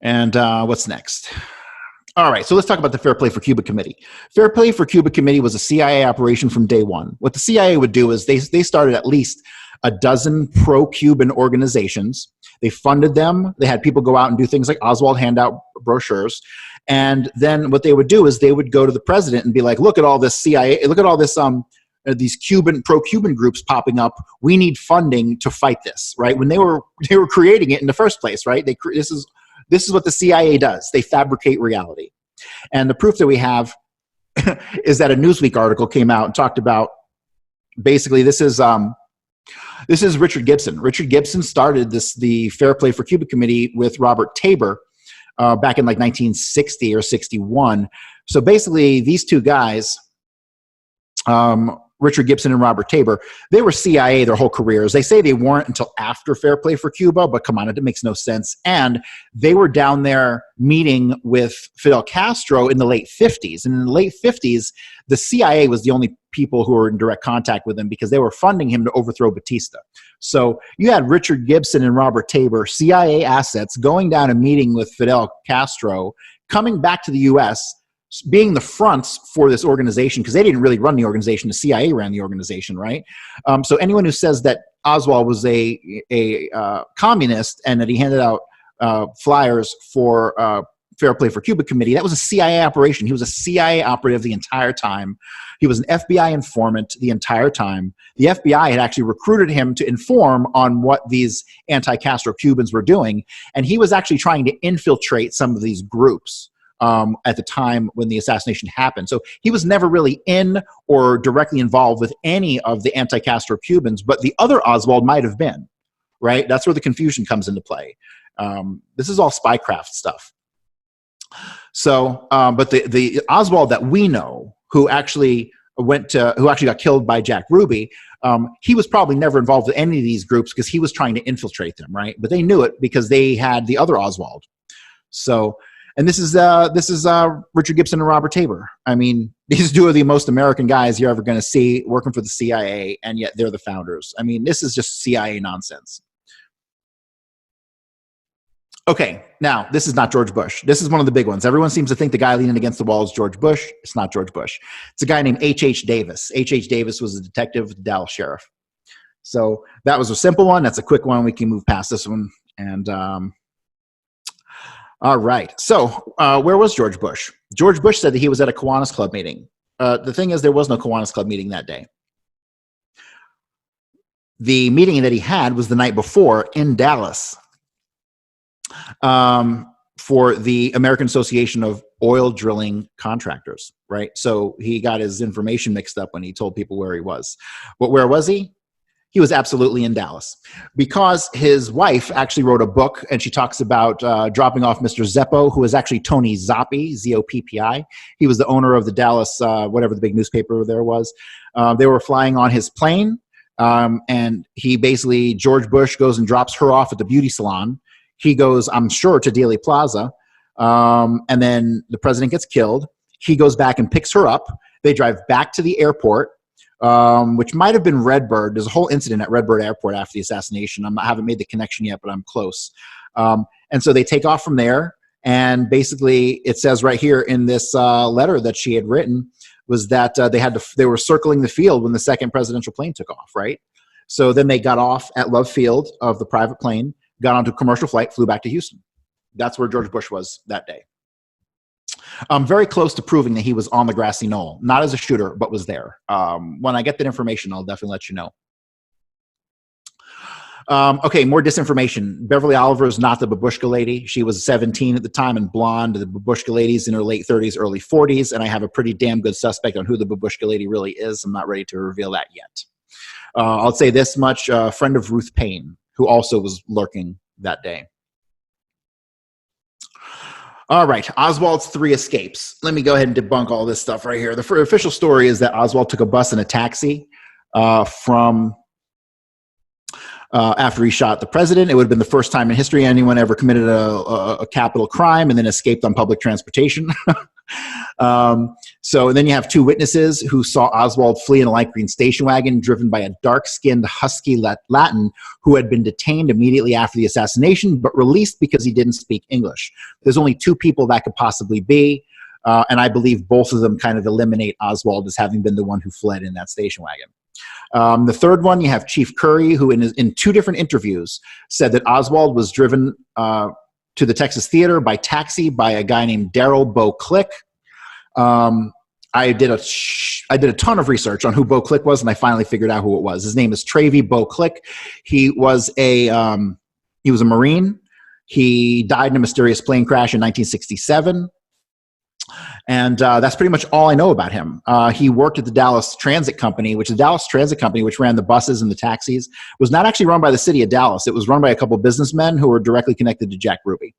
Speaker 2: And what's next? All right, so let's talk about the Fair Play for Cuba Committee. Fair Play for Cuba Committee was a CIA operation from day one. What the CIA would do is they started at least a dozen pro-Cuban organizations. They funded them. They had people go out and do things like Oswald hand out brochures. And then what they would do is they would go to the president and be like, look at all this CIA, look at all this these pro-Cuban groups popping up. We need funding to fight this, right? When they were creating it in the first place, right? This is what the CIA does. They fabricate reality. And the proof that we have is that a Newsweek article came out and talked about, basically, this is Richard Gibson. Richard Gibson started the Fair Play for Cuba Committee with Robert Tabor back in like 1960 or 61. So basically, these two guys, Richard Gibson and Robert Tabor, they were CIA their whole careers. They say they weren't until after Fair Play for Cuba, but come on, it makes no sense. And they were down there meeting with Fidel Castro in the late 50s. And in the late 50s, the CIA was the only people who were in direct contact with him because they were funding him to overthrow Batista. So you had Richard Gibson and Robert Tabor, CIA assets, going down and meeting with Fidel Castro, coming back to the U.S., being the fronts for this organization, because they didn't really run the organization, the CIA ran the organization, right? So anyone who says that Oswald was a communist and that he handed out flyers for Fair Play for Cuba Committee, that was a CIA operation. He was a CIA operative the entire time. He was an FBI informant the entire time. The FBI had actually recruited him to inform on what these anti-Castro Cubans were doing, and he was actually trying to infiltrate some of these groups at the time when the assassination happened. So he was never really in or directly involved with any of the anti-Castro Cubans, but the other Oswald might have been, right? That's where the confusion comes into play. This is all spycraft stuff. So, but the Oswald that we know, who actually got killed by Jack Ruby, he was probably never involved with any of these groups because he was trying to infiltrate them, right? But they knew it because they had the other Oswald. So, and this is Richard Gibson and Robert Tabor. I mean, these two are the most American guys you're ever going to see working for the CIA, and yet they're the founders. I mean, this is just CIA nonsense. Okay, now this is not George Bush. This is one of the big ones. Everyone seems to think the guy leaning against the wall is George Bush. It's not George Bush. It's a guy named H.H. Davis. H.H. Davis was a detective with the Dallas Sheriff. So that was a simple one. That's a quick one. We can move past this one. And all right. So where was George Bush? George Bush said that he was at a Kiwanis Club meeting. The thing is, there was no Kiwanis Club meeting that day. The meeting that he had was the night before in Dallas. For the American Association of Oil Drilling Contractors, right? So he got his information mixed up when he told people where he was. But where was he? He was absolutely in Dallas, because his wife actually wrote a book, and she talks about dropping off Mr. Zeppo, who is actually Tony Zoppi, Z-O-P-P-I. He was the owner of the Dallas, whatever the big newspaper there was. They were flying on his plane, and he basically, George Bush goes and drops her off at the beauty salon. He goes, I'm sure, to Dealey Plaza, and then the president gets killed. He goes back and picks her up. They drive back to the airport, which might have been Redbird. There's a whole incident at Redbird Airport after the assassination. I haven't made the connection yet, but I'm close. And so they take off from there, and basically it says right here in this letter that she had written was that they were circling the field when the second presidential plane took off, right? So then they got off at Love Field of the private plane, got onto a commercial flight, flew back to Houston. That's where George Bush was that day. Very close to proving that he was on the grassy knoll, not as a shooter, but was there. When I get that information, I'll definitely let you know. Okay, more disinformation. Beverly Oliver is not the babushka lady. She was 17 at the time and blonde. The babushka lady's in her late 30s, early 40s, and I have a pretty damn good suspect on who the babushka lady really is. I'm not ready to reveal that yet. I'll say this much, a friend of Ruth Payne, who also was lurking that day. All right, Oswald's 3 escapes. Let me go ahead and debunk all this stuff right here. The official story is that Oswald took a bus and a taxi from after he shot the president. It would have been the first time in history anyone ever committed a capital crime and then escaped on public transportation. And then you have 2 witnesses who saw Oswald flee in a light green station wagon driven by a dark-skinned husky Latin who had been detained immediately after the assassination but released because he didn't speak English. There's only 2 people that could possibly be, and I believe both of them kind of eliminate Oswald as having been the one who fled in that station wagon. The third one, you have Chief Curry, who in 2 different interviews said that Oswald was driven to the Texas Theater by taxi by a guy named Daryl Bo Click. I did a ton of research on who Bo Click was, and I finally figured out who it was. His name is Travie Bo Click. He was a Marine. He died in a mysterious plane crash in 1967. And that's pretty much all I know about him. He worked at the Dallas Transit Company, which ran the buses and the taxis, was not actually run by the city of Dallas. It was run by a couple of businessmen who were directly connected to Jack Ruby.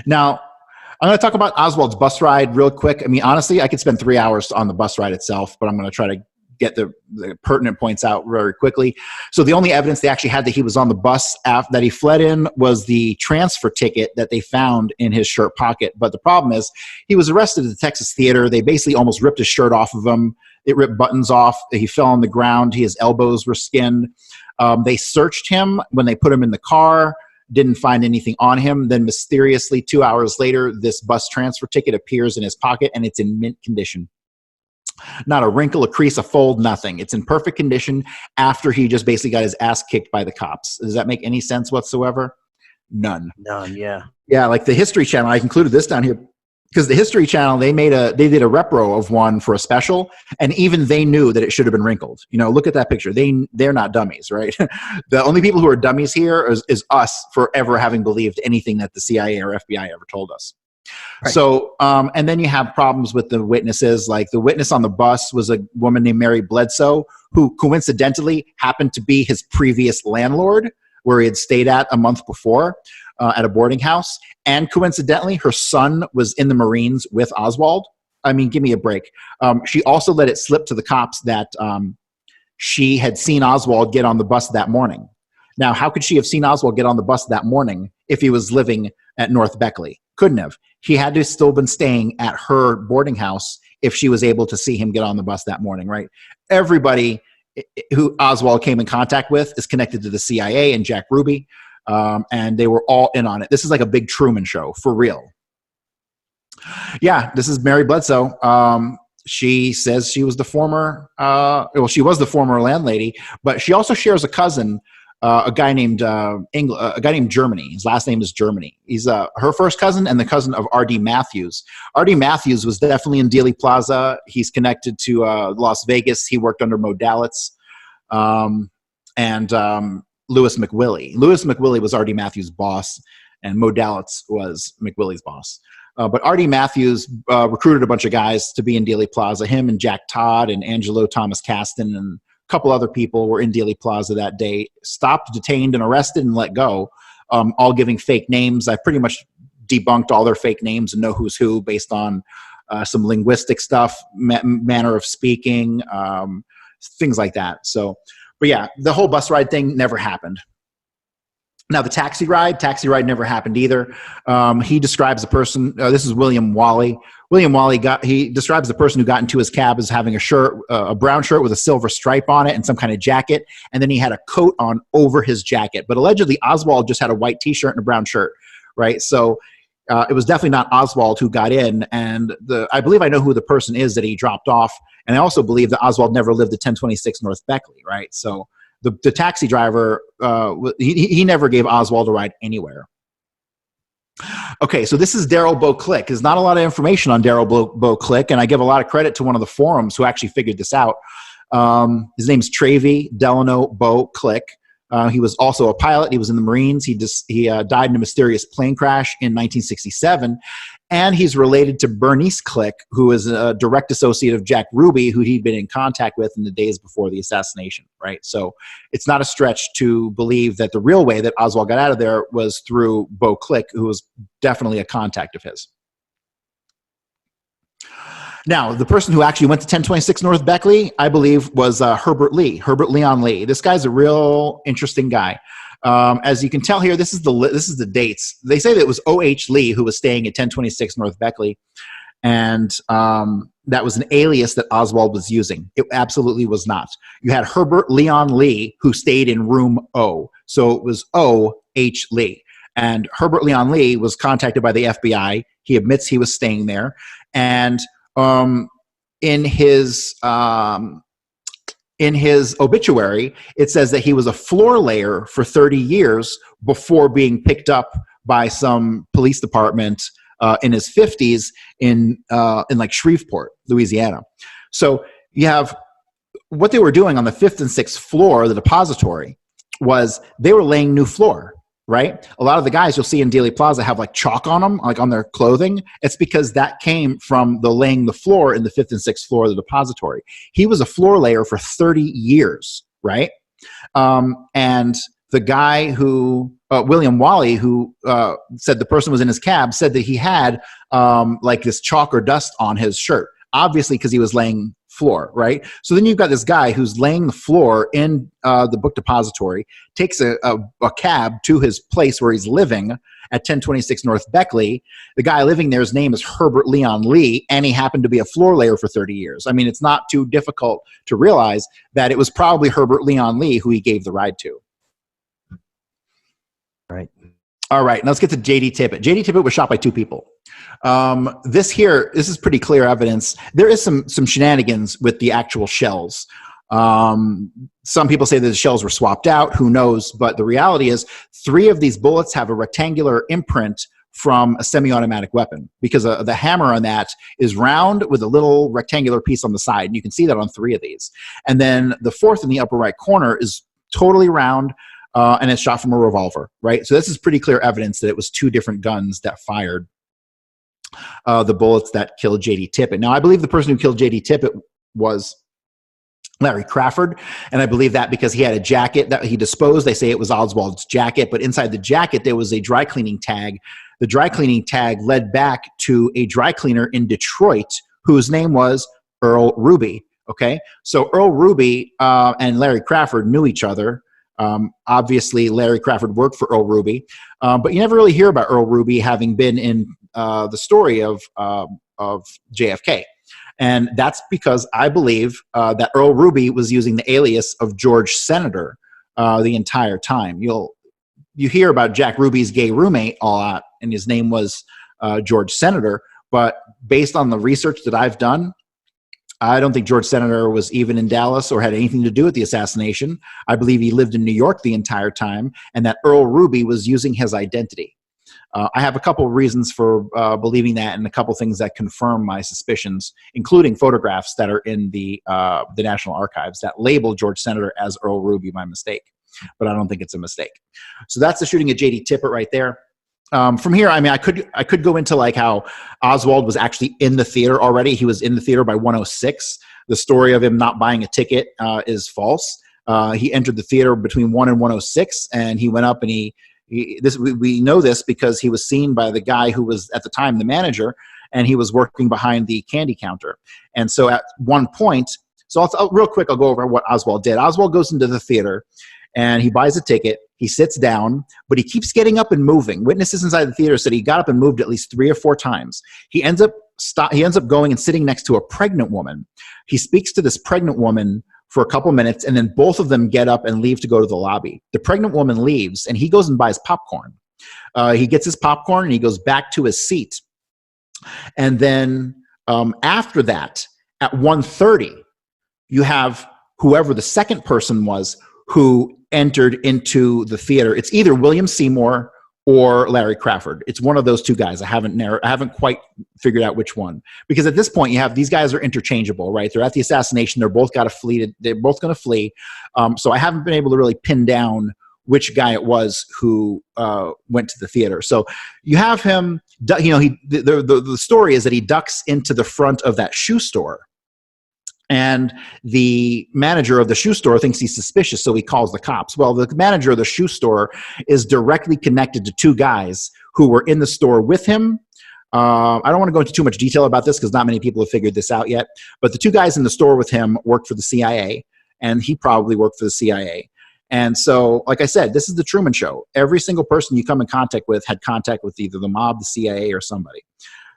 Speaker 2: Now, I'm going to talk about Oswald's bus ride real quick. I mean, honestly, I could spend 3 hours on the bus ride itself, but I'm going to try to get the pertinent points out very quickly. So the only evidence they actually had that he was on the bus that he fled in was the transfer ticket that they found in his shirt pocket. But the problem is he was arrested at the Texas Theater. They basically almost ripped his shirt off of him. It ripped buttons off. He fell on the ground. His elbows were skinned. They searched him when they put him in the car. Didn't find anything on him. Then mysteriously, 2 hours later, this bus transfer ticket appears in his pocket, and it's in mint condition. Not a wrinkle, a crease, a fold, nothing. It's in perfect condition after he just basically got his ass kicked by the cops. Does that make any sense whatsoever? None.
Speaker 1: None, yeah.
Speaker 2: Yeah, like the History Channel, I included this down here because the History Channel, they did a repro of one for a special, and even they knew that it should have been wrinkled. You know, look at that picture. They're not dummies, right? The only people who are dummies here is us for ever having believed anything that the CIA or FBI ever told us. Right. So, and then you have problems with the witnesses. Like the witness on the bus was a woman named Mary Bledsoe, who coincidentally happened to be his previous landlord, where he had stayed at a month before at a boarding house. And coincidentally, her son was in the Marines with Oswald. I mean, give me a break. She also let it slip to the cops that she had seen Oswald get on the bus that morning. Now, how could she have seen Oswald get on the bus that morning if he was living at North Beckley? Couldn't have. He had to still been staying at her boarding house if she was able to see him get on the bus that morning, right? Everybody who Oswald came in contact with is connected to the CIA and Jack Ruby. and they were all in on it. This is like a big Truman Show, for real. Yeah, this is Mary Bledsoe. She says she was the former, well, she was the former landlady, but she also shares a cousin, a guy named Germany. His last name is Germany. He's her first cousin and the cousin of R.D. Matthews. R.D. Matthews was definitely in Dealey Plaza. He's connected to Las Vegas. He worked under Modalitz and Louis McWillie. Louis McWillie was R.D. Matthews' boss, and Modalitz was McWillie's boss. But R.D. Matthews recruited a bunch of guys to be in Dealey Plaza. Him and Jack Todd and Angelo Thomas Caston and a couple other people were in Dealey Plaza that day, stopped, detained, and arrested and let go, all giving fake names. I pretty much debunked all their fake names and know who's who based on some linguistic stuff, manner of speaking, things like that. So, but yeah, the whole bus ride thing never happened. Now, the taxi ride never happened either. He describes the person, this is William Wally. William Wally he describes the person who got into his cab as having a shirt, a brown shirt with a silver stripe on it and some kind of jacket. And then he had a coat on over his jacket. But allegedly, Oswald just had a white t-shirt and a brown shirt, right? So it was definitely not Oswald who got in. And I believe I know who the person is that he dropped off. And I also believe that Oswald never lived at 1026 North Beckley, right? So the taxi driver, he never gave Oswald a ride anywhere. Okay, so this is Daryl Beauclick. There's not a lot of information on Daryl Beauclick, and I give a lot of credit to one of the forums who actually figured this out. His name's Travie Delano Beauclick. He was also a pilot. He was in the Marines. He died in a mysterious plane crash in 1967. And he's related to Bernice Click, who is a direct associate of Jack Ruby, who he'd been in contact with in the days before the assassination, right? So it's not a stretch to believe that the real way that Oswald got out of there was through Beauclick, who was definitely a contact of his. Now, the person who actually went to 1026 North Beckley, I believe, was Herbert Leon Lee. This guy's a real interesting guy. As you can tell here, this is the dates. They say that it was O.H. Lee who was staying at 1026 North Beckley, and that was an alias that Oswald was using. It absolutely was not. You had Herbert Leon Lee who stayed in room O, so it was O.H. Lee. And Herbert Leon Lee was contacted by the FBI. He admits he was staying there, and in his obituary, it says that he was a floor layer for 30 years before being picked up by some police department in his 50s in like Shreveport, Louisiana. So you have what they were doing on the 5th and 6th floor of the depository was they were laying new floor, right? A lot of the guys you'll see in Dealey Plaza have like chalk on them, like on their clothing. It's because that came from the laying the floor in the 5th and 6th floor of the depository. He was a floor layer for 30 years, right? And the guy who, William Wally, who said the person was in his cab, said that he had like this chalk or dust on his shirt, obviously because he was laying floor, right? So then you've got this guy who's laying the floor in the book depository, takes a cab to his place where he's living at 1026 North Beckley. The guy living there's name is Herbert Leon Lee, and he happened to be a floor layer for 30 years. I mean, it's not too difficult to realize that it was probably Herbert Leon Lee who he gave the ride to.
Speaker 1: Right.
Speaker 2: All right, now let's get to J.D. Tippit. J.D. Tippit was shot by 2 people. This is pretty clear evidence. There is some shenanigans with the actual shells. Some people say that the shells were swapped out. Who knows? But the reality is 3 of these bullets have a rectangular imprint from a semi-automatic weapon because the hammer on that is round with a little rectangular piece on the side. And you can see that on 3 of these. And then the 4th in the upper right corner is totally round. And it's shot from a revolver, right? So this is pretty clear evidence that it was 2 different guns that fired the bullets that killed J.D. Tippit. Now, I believe the person who killed J.D. Tippit was Larry Crawford, and I believe that because he had a jacket that he disposed. They say it was Oswald's jacket, but inside the jacket there was a dry cleaning tag. The dry cleaning tag led back to a dry cleaner in Detroit whose name was Earl Ruby, okay? So Earl Ruby and Larry Crawford knew each other. Obviously, Larry Crawford worked for Earl Ruby, but you never really hear about Earl Ruby having been in the story of JFK. And that's because I believe that Earl Ruby was using the alias of George Senator the entire time. you hear about Jack Ruby's gay roommate a lot, and his name was George Senator. But based on the research that I've done, I don't think George Senator was even in Dallas or had anything to do with the assassination. I believe he lived in New York the entire time, and that Earl Ruby was using his identity. I have a couple of reasons for believing that, and a couple things that confirm my suspicions, including photographs that are in the National Archives that label George Senator as Earl Ruby by mistake. But I don't think it's a mistake. So that's the shooting at J.D. Tippit right there. From here, I mean, I could go into like how Oswald was actually in the theater already. He was in the theater by 1:06. The story of him not buying a ticket is false. He entered the theater between 1 and 1:06, and he went up and we know this because he was seen by the guy who was at the time the manager, and he was working behind the candy counter. And so at one point, real quick, I'll go over what Oswald did. Oswald goes into the theater, and he buys a ticket. He sits down, but he keeps getting up and moving. Witnesses inside the theater said he got up and moved at least 3 or 4 times. He ends up going and sitting next to a pregnant woman. He speaks to this pregnant woman for a couple minutes, and then both of them get up and leave to go to the lobby. The pregnant woman leaves, and he goes and buys popcorn. He gets his popcorn, and he goes back to his seat. And then after that, at 1:30, you have whoever the second person was who entered into the theater. It's either William Seymour or Larry Crawford. It's one of those two guys. I haven't quite figured out which one, because at this point you have these guys are interchangeable, right? They're at the assassination. They're both got to flee. They're both going to flee. So I haven't been able to really pin down which guy it was who went to the theater. So you have him. You know, the story is that he ducks into the front of that shoe store. And the manager of the shoe store thinks he's suspicious, so he calls the cops. Well, the manager of the shoe store is directly connected to 2 guys who were in the store with him. I don't want to go into too much detail about this because not many people have figured this out yet. But the 2 guys in the store with him worked for the CIA, and he probably worked for the CIA. And so, like I said, this is the Truman Show. Every single person you come in contact with had contact with either the mob, the CIA, or somebody.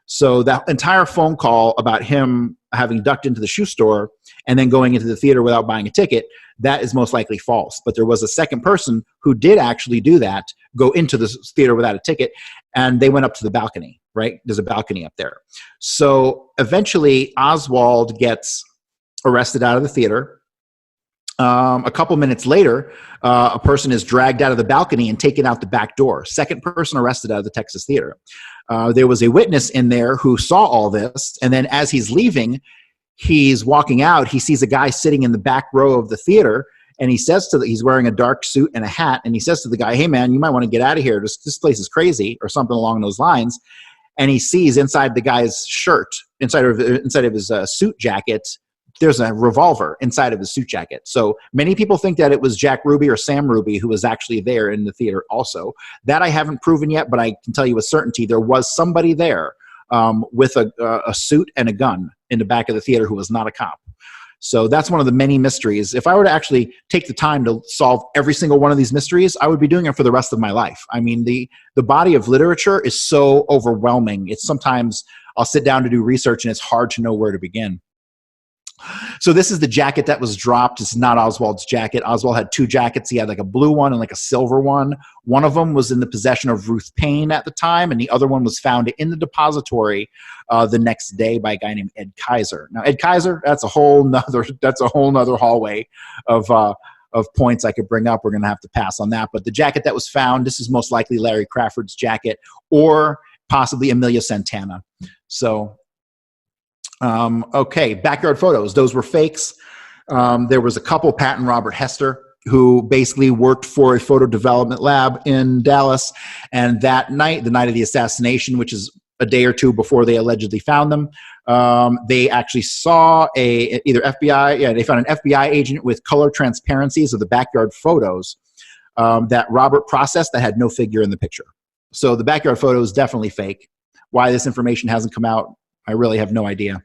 Speaker 2: So that entire phone call about him having ducked into the shoe store and then going into the theater without buying a ticket, that is most likely false. But there was a second person who did actually do that, go into the theater without a ticket, and they went up to the balcony, right? There's a balcony up there. So eventually Oswald gets arrested out of the theater. A couple minutes later, a person is dragged out of the balcony and taken out the back door. Second person arrested out of the Texas theater. There was a witness in there who saw all this, and then as he's leaving, he's walking out, he sees a guy sitting in the back row of the theater, and he says he's wearing a dark suit and a hat, and he says to the guy, "Hey man, you might want to get out of here. This place is crazy," or something along those lines. And he sees inside the guy's shirt, inside of his suit jacket, there's a revolver inside of his suit jacket. So many people think that it was Jack Ruby or Sam Ruby who was actually there in the theater also. That I haven't proven yet, but I can tell you with certainty there was somebody there with a suit and a gun in the back of the theater who was not a cop. So that's one of the many mysteries. If I were to actually take the time to solve every single one of these mysteries, I would be doing it for the rest of my life. I mean, the body of literature is so overwhelming. It's sometimes I'll sit down to do research and it's hard to know where to begin. So this is the jacket that was dropped. It's not Oswald's jacket. Oswald had 2 jackets. He had like a blue one and like a silver one. One of them was in the possession of Ruth Payne at the time, and the other one was found in the depository the next day by a guy named Ed Kaiser. Now, Ed Kaiser, that's a whole nother hallway of points I could bring up. We're going to have to pass on that. But the jacket that was found, this is most likely Larry Crawford's jacket or possibly Emilio Santana. So okay, backyard photos. Those were fakes. There was a couple, Pat and Robert Hester, who basically worked for a photo development lab in Dallas. And that night, the night of the assassination, which is a day or 2 before they allegedly found them, they actually saw they found an FBI agent with color transparencies of the backyard photos that Robert processed that had no figure in the picture. So the backyard photo is definitely fake. Why this information hasn't come out, I really have no idea.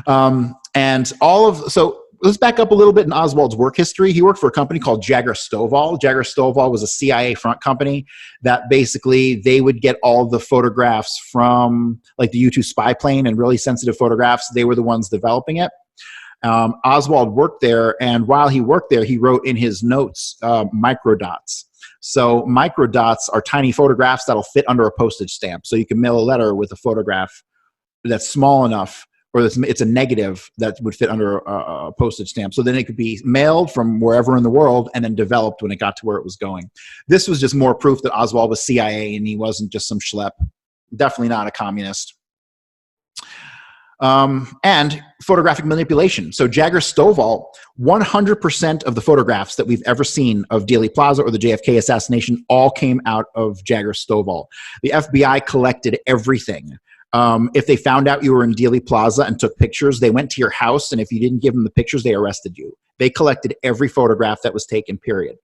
Speaker 2: So let's back up a little bit in Oswald's work history. He worked for a company called Jagger Stovall. Jagger Stovall was a CIA front company that basically they would get all the photographs from like the U-2 spy plane and really sensitive photographs. They were the ones developing it. Oswald worked there, and while he worked there, he wrote in his notes microdots. So microdots are tiny photographs that'll fit under a postage stamp. So you can mail a letter with a photograph that's small enough, or it's a negative that would fit under a postage stamp. So then it could be mailed from wherever in the world and then developed when it got to where it was going. This was just more proof that Oswald was CIA and he wasn't just some schlep. Definitely not a communist. And photographic manipulation. So Jagger Stovall, 100% of the photographs that we've ever seen of Dealey Plaza or the JFK assassination all came out of Jagger Stovall. The FBI collected everything. If they found out you were in Dealey Plaza and took pictures, they went to your house, and if you didn't give them the pictures, they arrested you. They collected every photograph that was taken, period.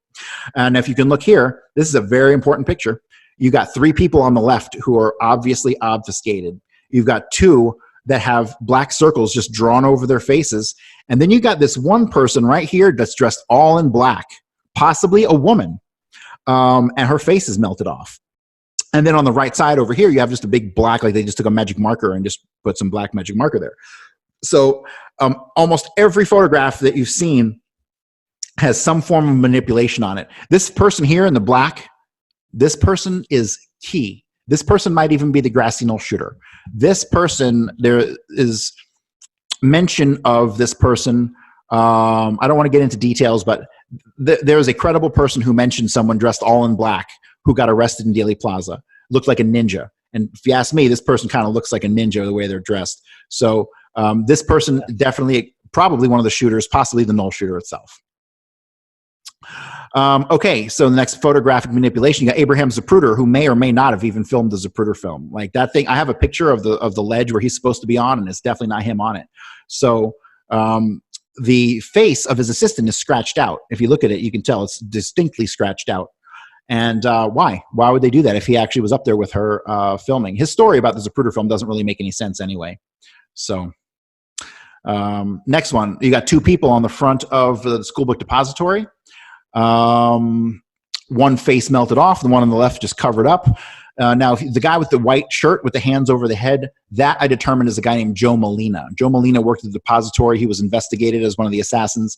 Speaker 2: And if you can look here, this is a very important picture. You got 3 people on the left who are obviously obfuscated. You've got 2 that have black circles just drawn over their faces. And then you got this one person right here that's dressed all in black, possibly a woman, and her face is melted off. And then on the right side over here, you have just a big black, like they just took a magic marker and just put some black magic marker there. So almost every photograph that you've seen has some form of manipulation on it. This person here in the black, this person is key. This person might even be the grassy knoll shooter. This person, there is mention of this person. I don't want to get into details, but there is a credible person who mentioned someone dressed all in black who got arrested in Dealey Plaza. Looked like a ninja. And if you ask me, this person kind of looks like a ninja the way they're dressed. So this person definitely, probably one of the shooters, possibly the Knoll shooter itself. Okay, so the next photographic manipulation, you got Abraham Zapruder, who may or may not have even filmed the Zapruder film. Like that thing, I have a picture of the ledge where he's supposed to be on, and it's definitely not him on it. So the face of his assistant is scratched out. If you look at it, you can tell it's distinctly scratched out. And why? Why would they do that if he actually was up there with her filming? His story about the Zapruder film doesn't really make any sense anyway. So next one, you got 2 people on the front of the schoolbook depository. One face melted off, the one on the left just covered up. Now, the guy with the white shirt with the hands over the head, that I determined is a guy named Joe Molina. Joe Molina worked at the depository. He was investigated as one of the assassins.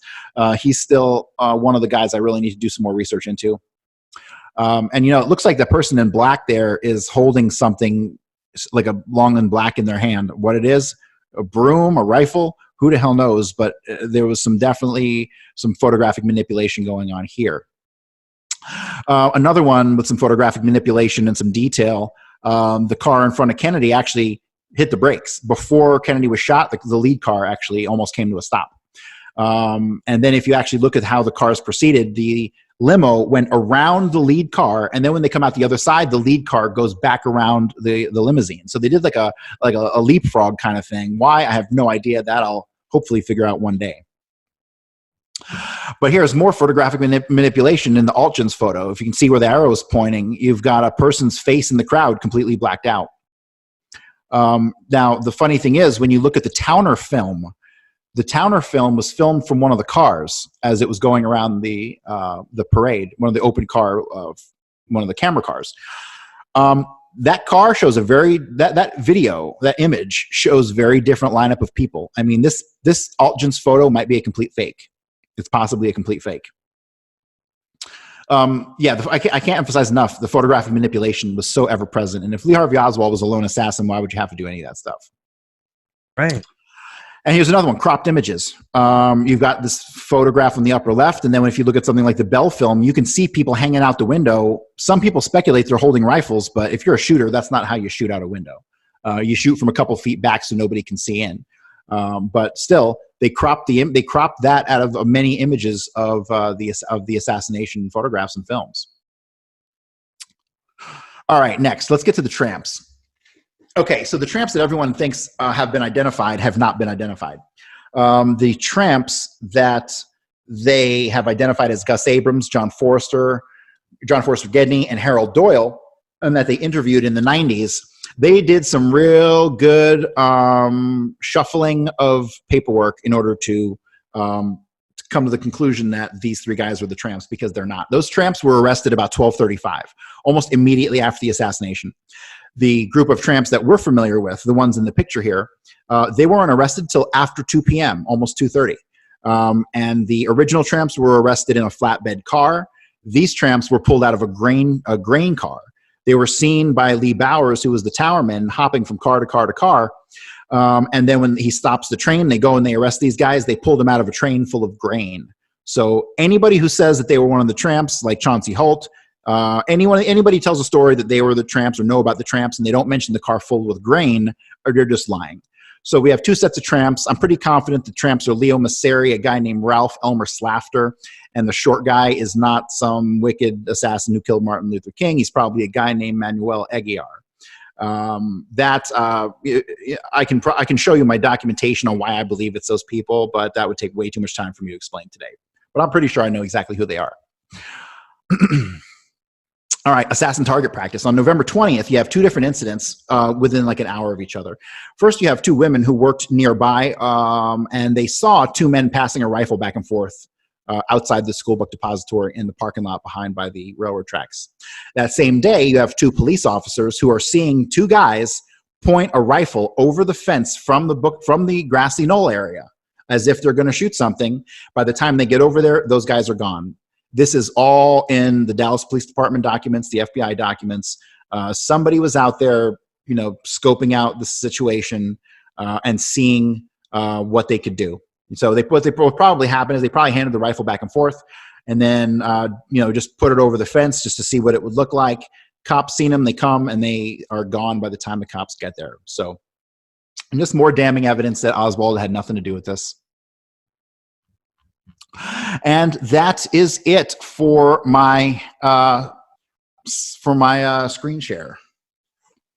Speaker 2: He's still one of the guys I really need to do some more research into. And, you know, it looks like the person in black there is holding something like a long and black in their hand. What it is, a broom, a rifle, who the hell knows? But there was definitely some photographic manipulation going on here. Another one with some photographic manipulation and some detail, the car in front of Kennedy actually hit the brakes. Before Kennedy was shot, the lead car actually almost came to a stop. And then if you actually look at how the cars proceeded, the limo went around the lead car, and then when they come out the other side, the lead car goes back around the limousine. So they did like a leapfrog kind of thing. Why? I have no idea. That I'll hopefully figure out one day. But here's more photographic manipulation in the Altgens photo. If you can see where the arrow is pointing, you've got a person's face in the crowd completely blacked out. Now, the funny thing is, when you look at the Towner film was filmed from one of the cars as it was going around the parade, one of the open car of one of the camera cars. That car shows that video, that image shows very different lineup of people. I mean, this Altgens photo might be a complete fake. It's possibly a complete fake. Yeah, I can't emphasize enough, the photographic manipulation was so ever present. And if Lee Harvey Oswald was a lone assassin, why would you have to do any of that stuff?
Speaker 1: Right.
Speaker 2: And here's another one, cropped images. You've got this photograph on the upper left, and then if you look at something like the Bell film, you can see people hanging out the window. Some people speculate they're holding rifles, but if you're a shooter, that's not how you shoot out a window. You shoot from a couple feet back so nobody can see in. But still, they cropped that out of many images of the assassination photographs and films. All right, next, let's get to the tramps. Okay, so the tramps that everyone thinks have been identified have not been identified. The tramps that they have identified as Gus Abrams, John Forrester Gedney, and Harold Doyle, and that they interviewed in the 90s, they did some real good shuffling of paperwork in order to come to the conclusion that these 3 guys were the tramps, because they're not. Those tramps were arrested about 12:35, almost immediately after the assassination. the group of tramps that we're familiar with, the ones in the picture here, they weren't arrested till after 2 p.m., almost 2:30. And the original tramps were arrested in a flatbed car. These tramps were pulled out of a grain car. They were seen by Lee Bowers, who was the towerman, hopping from car to car to car. And then when he stops the train, they go and they arrest these guys. They pulled them out of a train full of grain. So anybody who says that they were one of the tramps, like Chauncey Holt, anybody tells a story that they were the tramps or know about the tramps and they don't mention the car full with grain, or they're just lying. So we have two sets of tramps. I'm pretty confident the tramps are Leo Masseri, a guy named Ralph Elmer Slafter, and the short guy is not some wicked assassin who killed Martin Luther King. He's probably a guy named Manuel Aguiar. I can show you my documentation on why I believe it's those people, but that would take way too much time for me to explain today. But I'm pretty sure I know exactly who they are. All right, assassin target practice. On November 20th, you have two different incidents within like an hour of each other. First, you have two women who worked nearby, and they saw two men passing a rifle back and forth outside the school book depository in the parking lot behind by the railroad tracks. That same day, you have two police officers who are seeing two guys point a rifle over the fence from the grassy knoll area as if they're going to shoot something. By the time they get over there, those guys are gone. This is all in the Dallas Police Department documents, the FBI documents. Somebody was out there, scoping out the situation and seeing what they could do. So what probably happened is they probably handed the rifle back and forth, and then just put it over the fence just to see what it would look like. Cops seen them, they come, and they are gone by the time the cops get there. So, and just more damning evidence that Oswald had nothing to do with this. And that is it for my screen share.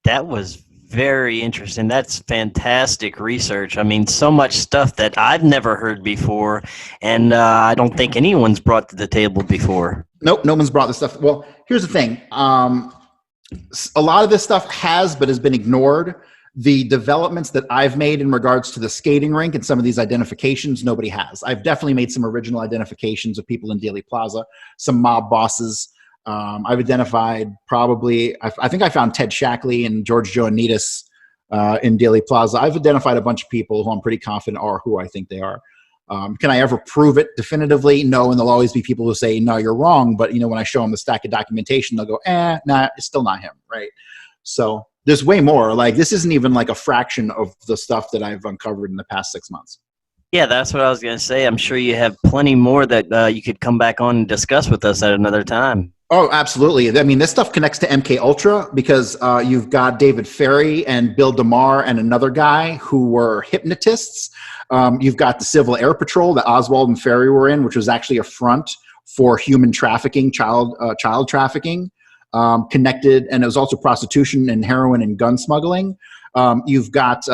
Speaker 1: That was very interesting. That's fantastic research. I mean, so much stuff that I've never heard before, and I don't think anyone's brought to the table before.
Speaker 2: Nope, no one's brought this stuff. Well, here's the thing. A lot of this stuff has been ignored. The developments that I've made in regards to the skating rink and some of these identifications, nobody has. I've definitely made some original identifications of people in Dealey Plaza, some mob bosses. I've identified I think I found Ted Shackley and George Joannitas in Dealey Plaza. I've identified a bunch of people who I'm pretty confident are who I think they are. Can I ever prove it definitively? No, and there'll always be people who say, no, you're wrong. But, when I show them the stack of documentation, they'll go, nah, it's still not him, right? So there's way more. Like, this isn't even like a fraction of the stuff that I've uncovered in the past 6 months.
Speaker 1: Yeah, that's what I was going to say. I'm sure you have plenty more that you could come back on and discuss with us at another time.
Speaker 2: Oh, absolutely. I mean, this stuff connects to MK Ultra because you've got David Ferry and Bill DeMar and another guy who were hypnotists. You've got the Civil Air Patrol that Oswald and Ferry were in, which was actually a front for human trafficking, child trafficking, connected, and it was also prostitution and heroin and gun smuggling. You've got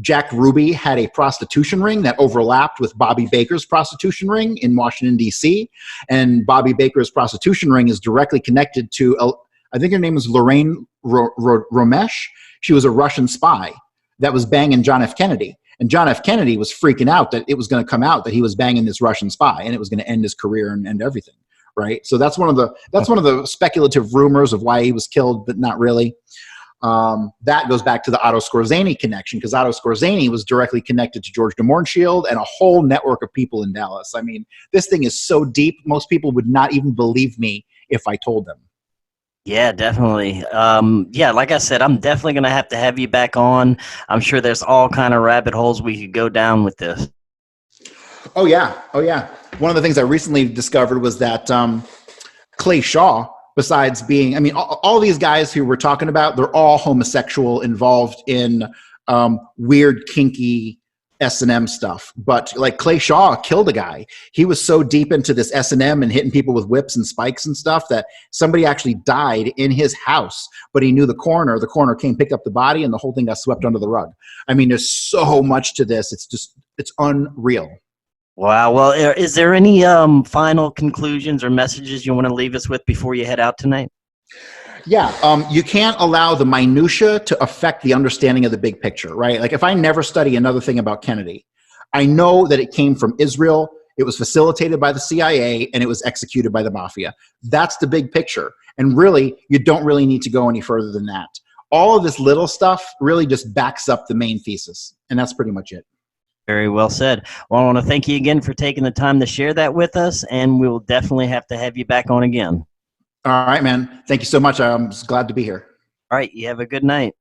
Speaker 2: Jack Ruby had a prostitution ring that overlapped with Bobby Baker's prostitution ring in Washington, D.C. And Bobby Baker's prostitution ring is directly connected to, I think her name is Lorraine Romesh. She was a Russian spy that was banging John F. Kennedy. And John F. Kennedy was freaking out that it was going to come out that he was banging this Russian spy and it was going to end his career and end everything, right? So that's one of the speculative rumors of why he was killed, but not really. That goes back to the Otto Skorzeny connection because Otto Skorzeny was directly connected to George de Mohrenschildt and a whole network of people in Dallas. I mean, this thing is so deep, most people would not even believe me if I told them.
Speaker 1: Yeah, definitely. Yeah, like I said, I'm definitely going to have you back on. I'm sure there's all kind of rabbit holes we could go down with this.
Speaker 2: Oh, yeah. One of the things I recently discovered was that Clay Shaw, besides being, I mean, all these guys who we're talking about, they're all homosexual, involved in weird, kinky S&M stuff. But like Clay Shaw killed a guy. He was so deep into this S&M and hitting people with whips and spikes and stuff that somebody actually died in his house. But he knew the coroner. The coroner came, picked up the body, and the whole thing got swept under the rug. I mean, there's so much to this. It's unreal.
Speaker 1: Wow. Well, is there any final conclusions or messages you want to leave us with before you head out tonight?
Speaker 2: Yeah, you can't allow the minutia to affect the understanding of the big picture, right? Like if I never study another thing about Kennedy, I know that it came from Israel, it was facilitated by the CIA, and it was executed by the mafia. That's the big picture. And really, you don't really need to go any further than that. all of this little stuff really just backs up the main thesis. And that's pretty much it.
Speaker 1: Very well said. Well, I want to thank you again for taking the time to share that with us, and we'll definitely have to have you back on again.
Speaker 2: All right, man. Thank you so much. I'm just glad to be here.
Speaker 1: All right. You have a good night.